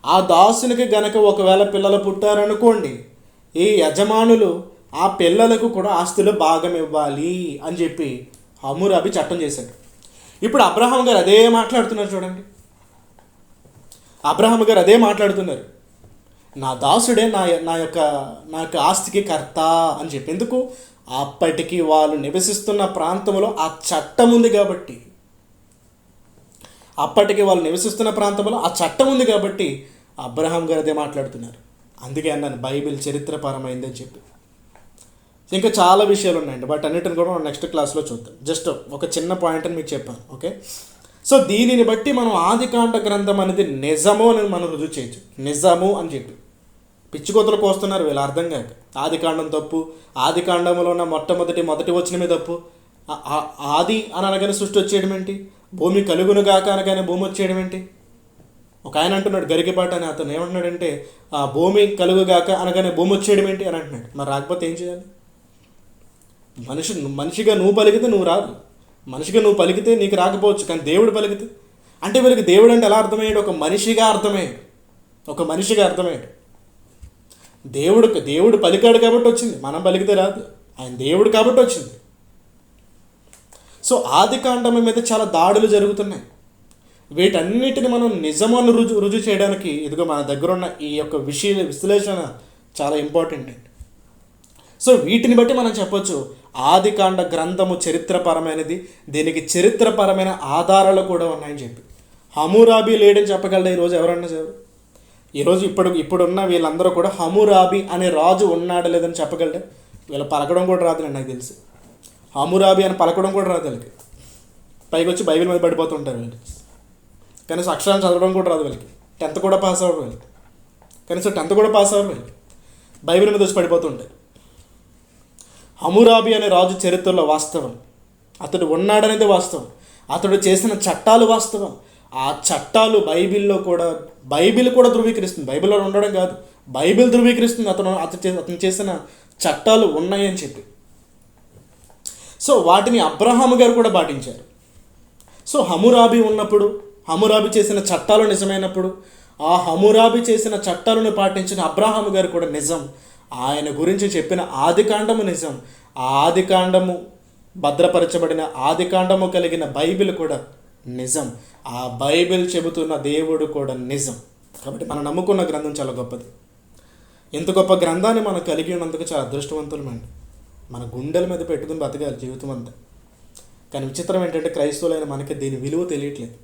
ఆ దాసునికి గనక ఒకవేళ పిల్లలు పుట్టారనుకోండి, ఈ యజమానులు ఆ పిల్లలకు కూడా ఆస్తిలో భాగం ఇవ్వాలి అని చెప్పి హమ్మురాబి చట్టం చేశాడు. ఇప్పుడు అబ్రహాం గారు అదే మాట్లాడుతున్నారు చూడండి. అబ్రహాం గారు అదే మాట్లాడుతున్నారు, నా దాసుడే నా యొక్క ఆస్తికి కర్త అని చెప్పి. ఎందుకు? అప్పటికి వాళ్ళు నివసిస్తున్న ప్రాంతంలో ఆ చట్టం ఉంది కాబట్టి, అబ్రహాం గారు అదే మాట్లాడుతున్నారు. అందుకే అన్నాను బైబిల్ చరిత్రపరమైందని చెప్పి. ఇంకా చాలా విషయాలు ఉన్నాయండి, బట్ అన్నిటిని కూడా మనం నెక్స్ట్ క్లాస్లో చూద్దాం. జస్ట్ ఒక చిన్న పాయింట్ అని మీకు చెప్పాను, ఓకే. సో దీనిని బట్టి మనం ఆదికాండ గ్రంథం అనేది నిజము అని మనం రుజువు చేయొచ్చు. నిజము అని చెప్పి పిచ్చికోతలకు వస్తున్నారు వీళ్ళు అర్థం కాక. ఆదికాండం తప్పు, ఆదికాండంలో ఉన్న మొదటి వచనమే తప్పు. ఆది అని అనగానే సృష్టి వచ్చేయడం ఏంటి? భూమి కలుగునుగాక అనగానే భూమి వచ్చేయడం ఏంటి? ఒక ఆయన అంటున్నాడు గరికపాటి అని, అతను ఏమంటున్నాడంటే ఆ భూమి కలుగుగాక అనగానే భూమి వచ్చేయడం ఏంటి అని అంటున్నాడు. మరి రాకపోతే ఏం చేయాలి? మనిషిగా నువ్వు పలికితే నువ్వు రాదు, మనిషిగా నువ్వు పలికితే నీకు రాకపోవచ్చు, కానీ దేవుడు పలికితే అంటే వీళ్ళకి దేవుడు అంటే ఎలా అర్థమయ్యాడు? ఒక మనిషిగా అర్థమయ్యాడు. దేవుడు పలికాడు కాబట్టి వచ్చింది, మనం పలికితే రాదు. ఆయన దేవుడు కాబట్టి వచ్చింది. సో ఆదికాండం మీద చాలా దాడులు జరుగుతున్నాయి. వీటన్నిటిని మనం నిజమని రుజువు చేయడానికి ఇదిగో మన దగ్గర ఉన్న ఈ యొక్క విశ్లేషణ చాలా ఇంపార్టెంట్ అండి. సో వీటిని బట్టి మనం చెప్పొచ్చు ఆదికాండ గ్రంథము చరిత్రపరమైనది, దీనికి చరిత్రపరమైన ఆధారాలు కూడా ఉన్నాయని చెప్పి. హమ్మురాబి లేడని చెప్పగలరా ఈరోజు ఎవరన్నా సార్? ఈరోజు ఇప్పుడున్న వీళ్ళందరూ కూడా హమ్మురాబి అనే రాజు ఉన్నాడు లేదని చెప్పగలరా? వీళ్ళు పలకడం కూడా రాదు నాకు తెలిసి. హమ్మురాబి అని పలకడం కూడా రాదు వీళ్ళకి. పైకి వచ్చి బైబిల్ మీద పడిపోతుంటారు వీళ్ళు. కనీసం అక్షరాలు చదవడం కూడా రాదు వీళ్ళకి. 10th కూడా పాస్ అవ్వరు వీళ్ళకి. కనీసం 10th కూడా పాస్ అవ్వరు వీళ్ళకి. బైబిల్ మీద వచ్చి పడిపోతుంటారు. హమ్మురాబి అనే రాజు చరిత్రలో వాస్తవం, అతడు ఉన్నాడనేది వాస్తవం, అతడు చేసిన చట్టాలు వాస్తవం. ఆ చట్టాలు బైబిల్ కూడా ధృవీకరిస్తుంది. బైబిల్లో ఉండడం కాదు, బైబిల్ ధృవీకరిస్తుంది అతను చేసిన చట్టాలు ఉన్నాయని చెప్పి. సో వాటిని అబ్రహాము గారు కూడా పాటించారు. సో హమ్మురాబి చేసిన చట్టాలు నిజమైనప్పుడు ఆ హమ్మురాబి చేసిన చట్టాలను పాటించిన అబ్రహాము గారు కూడా నిజం. ఆయన గురించి చెప్పిన ఆదికాండము నిజం. ఆ ఆదికాండము భద్రపరచబడిన ఆదికాండము కలిగిన బైబిల్ కూడా నిజం. ఆ బైబిల్ చెబుతున్న దేవుడు కూడా నిజం. కాబట్టి మనం నమ్ముకున్న గ్రంథం చాలా గొప్పది. ఇంత గొప్ప గ్రంథాన్ని మనం కలిగి ఉన్నందుకు చాలా అదృష్టవంతులమండి. మన గుండెల మీద పెట్టుకుని బతకాలి జీవితం అంతా. కానీ విచిత్రం ఏంటంటే క్రైస్తవులైన మనకి దీని విలువ తెలియట్లేదు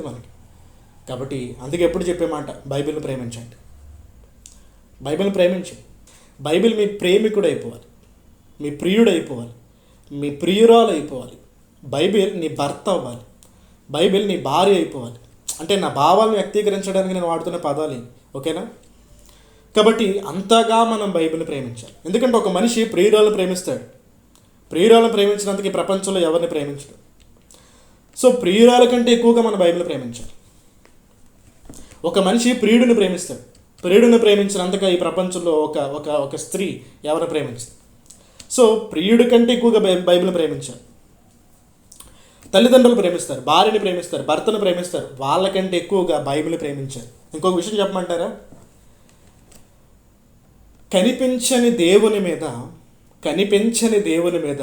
మనకి. కాబట్టి అందుకే ఎప్పుడు చెప్పే మాట బైబిల్ని ప్రేమించండి. బైబిల్ మీ ప్రేమికుడు అయిపోవాలి, మీ ప్రియుడు అయిపోవాలి, మీ ప్రియురాలు అయిపోవాలి. బైబిల్ నీ భర్త అవ్వాలి, బైబిల్ నీ భార్య అయిపోవాలి. అంటే నా భావాలను వ్యక్తీకరించడానికి నేను వాడుతున్న పదాలు, ఓకేనా? కాబట్టి అంతగా మనం బైబిల్ని ప్రేమించాలి. ఎందుకంటే ఒక మనిషి ప్రియురాలను ప్రేమిస్తాడు. ప్రియురాలను ప్రేమించినందుకు ఈ ప్రపంచంలో ఎవరిని ప్రేమించడు. సో ప్రియురాల కంటే ఎక్కువగా మన బైబిల్ ప్రేమించాలి. ఒక మనిషి ప్రియుడిని ప్రేమిస్తాడు. ప్రియుడిని ప్రేమించినంతగా ఈ ప్రపంచంలో ఒక స్త్రీ ఎవరిని ప్రేమించింది. సో ప్రియుడి కంటే ఎక్కువగా బైబిల్ ప్రేమించాలి. తల్లిదండ్రులు ప్రేమిస్తారు, భార్యని ప్రేమిస్తారు, భర్తను ప్రేమిస్తారు, వాళ్ళకంటే ఎక్కువగా బైబిల్ ప్రేమించారు. ఇంకొక విషయం చెప్పమంటారా? కనిపించని దేవుని మీద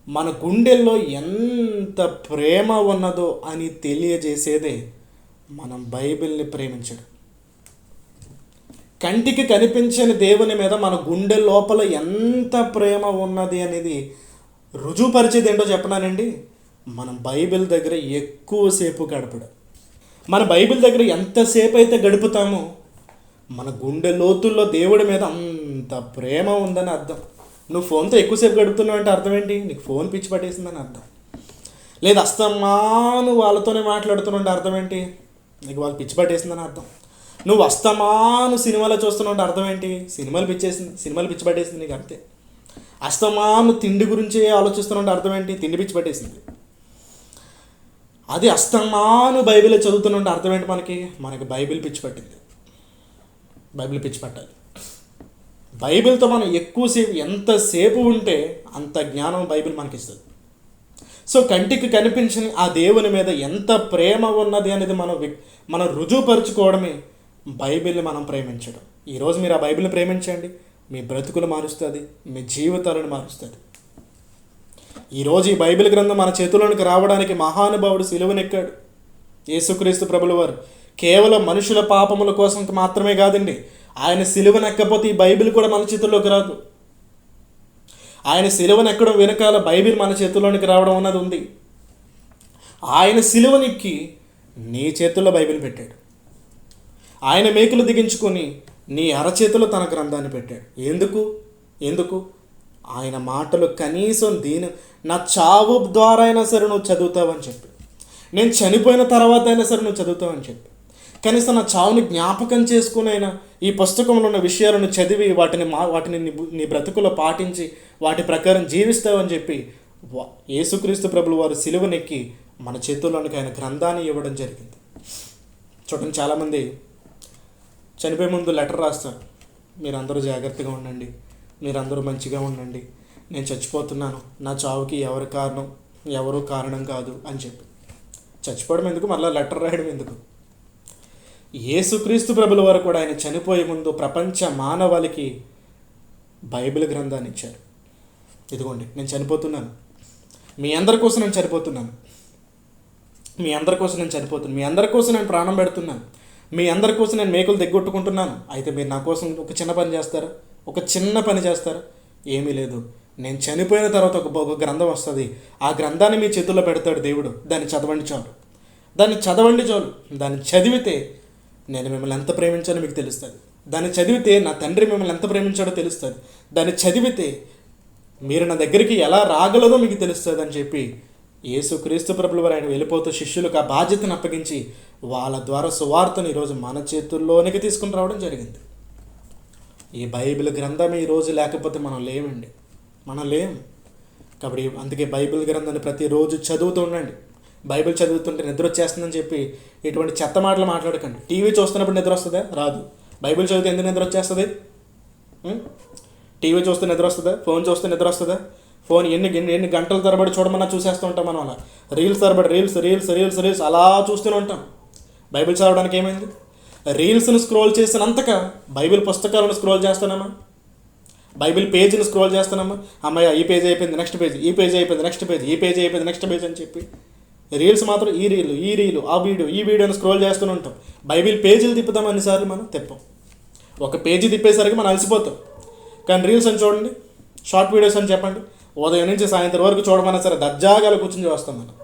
మన గుండెల్లో ఎంత ప్రేమ ఉన్నదో అని తెలియజేసేదే మనం బైబిల్ని ప్రేమించడం. కంటికి కనిపించని దేవుని మీద మన గుండె లోపల ఎంత ప్రేమ ఉన్నది అనేది రుజువుపరిచేది ఏంటో చెప్పనానండి. మనం బైబిల్ దగ్గర ఎక్కువసేపు గడపడం. మన బైబిల్ దగ్గర ఎంతసేపు అయితే గడుపుతామో మన గుండె లోతుల్లో దేవుడి మీద అంత ప్రేమ ఉందని అర్థం. నువ్వు ఫోన్తో ఎక్కువసేపు గడుపుతున్నావు అంటే అర్థం ఏంటి? నీకు ఫోన్ పిచ్చి పట్టేసిందని అర్థం. లేదు అస్తమాను వాళ్ళతోనే మాట్లాడుతున్నావు అంటే అర్థం ఏంటి? నీకు వాళ్ళు పిచ్చి పట్టేసిందని అర్థం. నువ్వు అస్తమాను సినిమాలో చూస్తున్నావు అంటే అర్థం ఏంటి? సినిమాలు పిచ్చి పట్టేసింది నీకు అంతే. అస్తమాను తిండి గురించి ఆలోచిస్తున్నావు అంటే అర్థం ఏంటి? తిండి పిచ్చి పట్టేసింది. అది అస్తమాను బైబిల్ చదువుతున్నట్టు అర్థం ఏంటి? మనకి బైబిల్ పిచ్చి పట్టింది. బైబిల్ పిచ్చి పట్టాలి. బైబిల్తో మనం ఎక్కువసేపు ఎంతసేపు ఉంటే అంత జ్ఞానం బైబిల్ మనకి ఇస్తుంది. సో కంటికి కనిపించని ఆ దేవుని మీద ఎంత ప్రేమ ఉన్నది అనేది మనం రుజువుపరుచుకోవడమే బైబిల్ని మనం ప్రేమించడం. ఈరోజు మీరు ఆ బైబిల్ని ప్రేమించండి, మీ బ్రతుకులు మారుస్తుంది, మీ జీవితాలను మారుస్తుంది. ఈరోజు ఈ బైబిల్ గ్రంథం మన చేతుల్లోనికి రావడానికి మహానుభావుడు సిలువనెక్కాడు. యేసుక్రీస్తు ప్రభుల వారు కేవలం మనుషుల పాపముల కోసం మాత్రమే కాదండి. ఆయన సిలువనెక్కపోతే ఈ బైబిల్ కూడా మన చేతుల్లోకి రాదు. ఆయన సిలువనెక్కడం వెనకాల బైబిల్ మన చేతుల్లోనికి రావడం అన్నది ఉంది. ఆయన సిలువనెక్కి నీ చేతుల్లో బైబిల్ పెట్టాడు. ఆయన మేకులు దిగించుకొని నీ అరచేతిలో తన గ్రంథాన్ని పెట్టాడు. ఎందుకు? ఆయన మాటలు కనీసం నా చావు ద్వారా అయినా సరే నువ్వు చదువుతావని చెప్పి, నేను చనిపోయిన తర్వాత అయినా సరే నువ్వు చదువుతావని చెప్పి, కనీసం నా చావుని జ్ఞాపకం చేసుకునైనా ఈ పుస్తకంలో ఉన్న విషయాలను చదివి వాటిని నీ బ్రతుకులో పాటించి వాటి ప్రకారం జీవిస్తావని చెప్పి యేసుక్రీస్తు ప్రభులు వారు సిలువనెక్కి మన చేతుల్లోనికి ఆయన గ్రంథాన్ని ఇవ్వడం జరిగింది. చూడండి, చాలామంది చనిపోయే ముందు లెటర్ రాస్తారు. మీరందరూ జాగ్రత్తగా ఉండండి, మీరందరూ మంచిగా ఉండండి, నేను చచ్చిపోతున్నాను, నా చావుకి ఎవరు కారణం కాదు అని చెప్పి. చచ్చిపోవడం ఎందుకు? మళ్ళీ లెటర్ రాయడం ఎందుకు? యేసుక్రీస్తు ప్రభుల వారు కూడా ఆయన చనిపోయే ముందు ప్రపంచ మానవాళికి బైబిల్ గ్రంథాన్ని ఇచ్చారు. ఇదిగోండి, నేను చనిపోతున్నాను, మీ అందరి కోసం నేను చనిపోతున్నాను, మీ అందరి కోసం నేను ప్రాణం పెడుతున్నాను, మీ అందరి కోసం నేను మేకులు దిగ్గొట్టుకుంటున్నాను. అయితే మీరు నా కోసం ఒక చిన్న పని చేస్తారా? ఏమీ లేదు. నేను చనిపోయిన తర్వాత ఒక గ్రంథం వస్తుంది. ఆ గ్రంథాన్ని మీ చేతుల్లో పెడతాడు దేవుడు. దాన్ని చదవండి చాలు. దాన్ని చదివితే నేను మిమ్మల్ని ఎంత ప్రేమించానో మీకు తెలుస్తుంది. దాన్ని చదివితే నా తండ్రి మిమ్మల్ని ఎంత ప్రేమించాడో తెలుస్తుంది. దాన్ని చదివితే మీరు నా దగ్గరికి ఎలా రాగలదో మీకు తెలుస్తుంది అని చెప్పి యేసుక్రీస్తు ప్రభుల వారు ఆయన వెళ్ళిపోతూ శిష్యులకు ఆ బాధ్యతను అప్పగించి వాళ్ళ ద్వారా సువార్తను ఈరోజు మన చేతుల్లోనికి తీసుకుని రావడం జరిగింది. ఈ బైబిల్ గ్రంథం ఈరోజు లేకపోతే మనం లేము. కాబట్టి అందుకే బైబిల్ గ్రంథాన్ని ప్రతిరోజు చదువుతూ ఉండండి. బైబిల్ చదువుతుంటే నిద్ర వచ్చేస్తుందని చెప్పి ఇటువంటి చెత్త మాటలు మాట్లాడకండి. టీవీ చూస్తున్నప్పుడు నిద్ర వస్తుందా? రాదు. బైబిల్ చదివితే ఎందుకు నిద్ర వచ్చేస్తుంది? టీవీ చూస్తే నిద్ర వస్తుందా? ఫోన్ చూస్తే నిద్ర వస్తుందా? ఫోన్ ఎన్ని గంటల తరబడి చూడమన్నా చూసేస్తూ ఉంటాం మనం. అలా రీల్స్ తరబడి రీల్స్ అలా చూస్తూనే ఉంటాం. బైబిల్ చదవడానికి ఏమైంది? రీల్స్ను స్క్రోల్ చేసినంతగా బైబిల్ పుస్తకాలను స్క్రోల్ చేస్తున్నామా? బైబిల్ పేజీని స్క్రోల్ చేస్తున్నామా? అమ్మాయి ఈ పేజ్ అయిపోయింది, నెక్స్ట్ పేజ్, ఈ పేజ్ అయిపోయింది, నెక్స్ట్ పేజ్, ఈ పేజ్ అయిపోయింది, నెక్స్ట్ పేజ్ అని చెప్పి రీల్స్ మాత్రం ఈ రీలు ఈ వీడియోని స్క్రోల్ చేస్తూనే ఉంటాం. బైబిల్ పేజీలు తిప్పుతాం అన్నిసార్లు మనం తిప్పం. ఒక పేజీ తిప్పేసరికి మనం అలసిపోతాం. కానీ రీల్స్ అని చూడండి, షార్ట్ వీడియోస్ అని చెప్పండి, ఉదయం నుంచి సాయంత్రం వరకు చూడమన్నా సరే దర్జాగా కూర్చొని చూస్తాం మనం.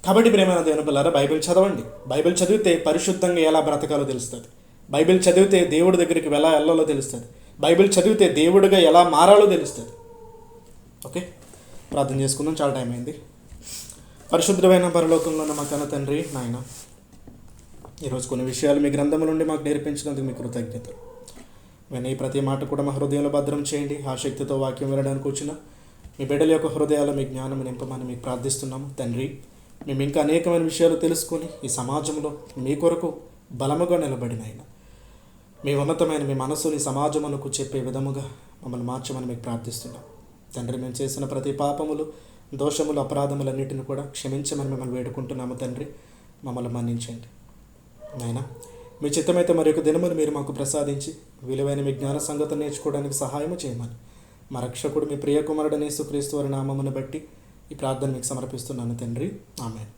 కాబట్టి ప్రేమైన దేవుని పిల్లారా, బైబిల్ చదవండి. బైబిల్ చదివితే పరిశుద్ధంగా ఎలా బ్రతకాలో తెలుస్తుంది. బైబిల్ చదివితే దేవుడి దగ్గరికి ఎలా వెళ్ళాలో తెలుస్తుంది. బైబిల్ చదివితే దేవుడిగా ఎలా మారాలో తెలుస్తుంది. ఓకే, ప్రార్థన చేసుకుందాం. చాలా టైం అయింది. పరిశుద్ధమైన పరలోకంలో ఉన్న మా కన్న తండ్రి, నాయన, ఈరోజు కొన్ని విషయాలు మీ గ్రంథం నుండి మాకు నేర్పించినందుకు మీ కృతజ్ఞతలు. వినే ప్రతి మాట కూడా మా హృదయంలో భద్రం చేయండి. ఆ శక్తితో వాక్యం వినడానికి వచ్చిన మీ బిడ్డల యొక్క హృదయాల్లో మీ జ్ఞానం నింపమని మీకు ప్రార్థిస్తున్నాము తండ్రి. మేము ఇంకా అనేకమైన విషయాలు తెలుసుకొని ఈ సమాజంలో మీ కొరకు బలముగా నిలబడిన ఆయన మీ ఉన్నతమైన మీ మనసుని సమాజమునకు చెప్పే విధముగా మమ్మల్ని మార్చమని మీకు ప్రార్థిస్తున్నాం తండ్రి. మేము చేసిన ప్రతి పాపములు, దోషములు, అపరాధములన్నిటిని కూడా క్షమించమని మిమ్మల్ని వేడుకుంటున్నాము తండ్రి. మమ్మల్ని మన్నించండి నాయన. మీ చిత్తమైతే మరి యొక్క దినమును మీరు మాకు ప్రసాదించి విలువైన మీ జ్ఞాన సంగతి నేర్చుకోవడానికి సహాయము చేయమని మా రక్షకుడు మీ ప్రియకుమారుడైన యేసుక్రీస్తు వారి నామమును బట్టి ఈ ప్రార్థన మీకు సమర్పిస్తున్నాను తండ్రి. ఆమేన్.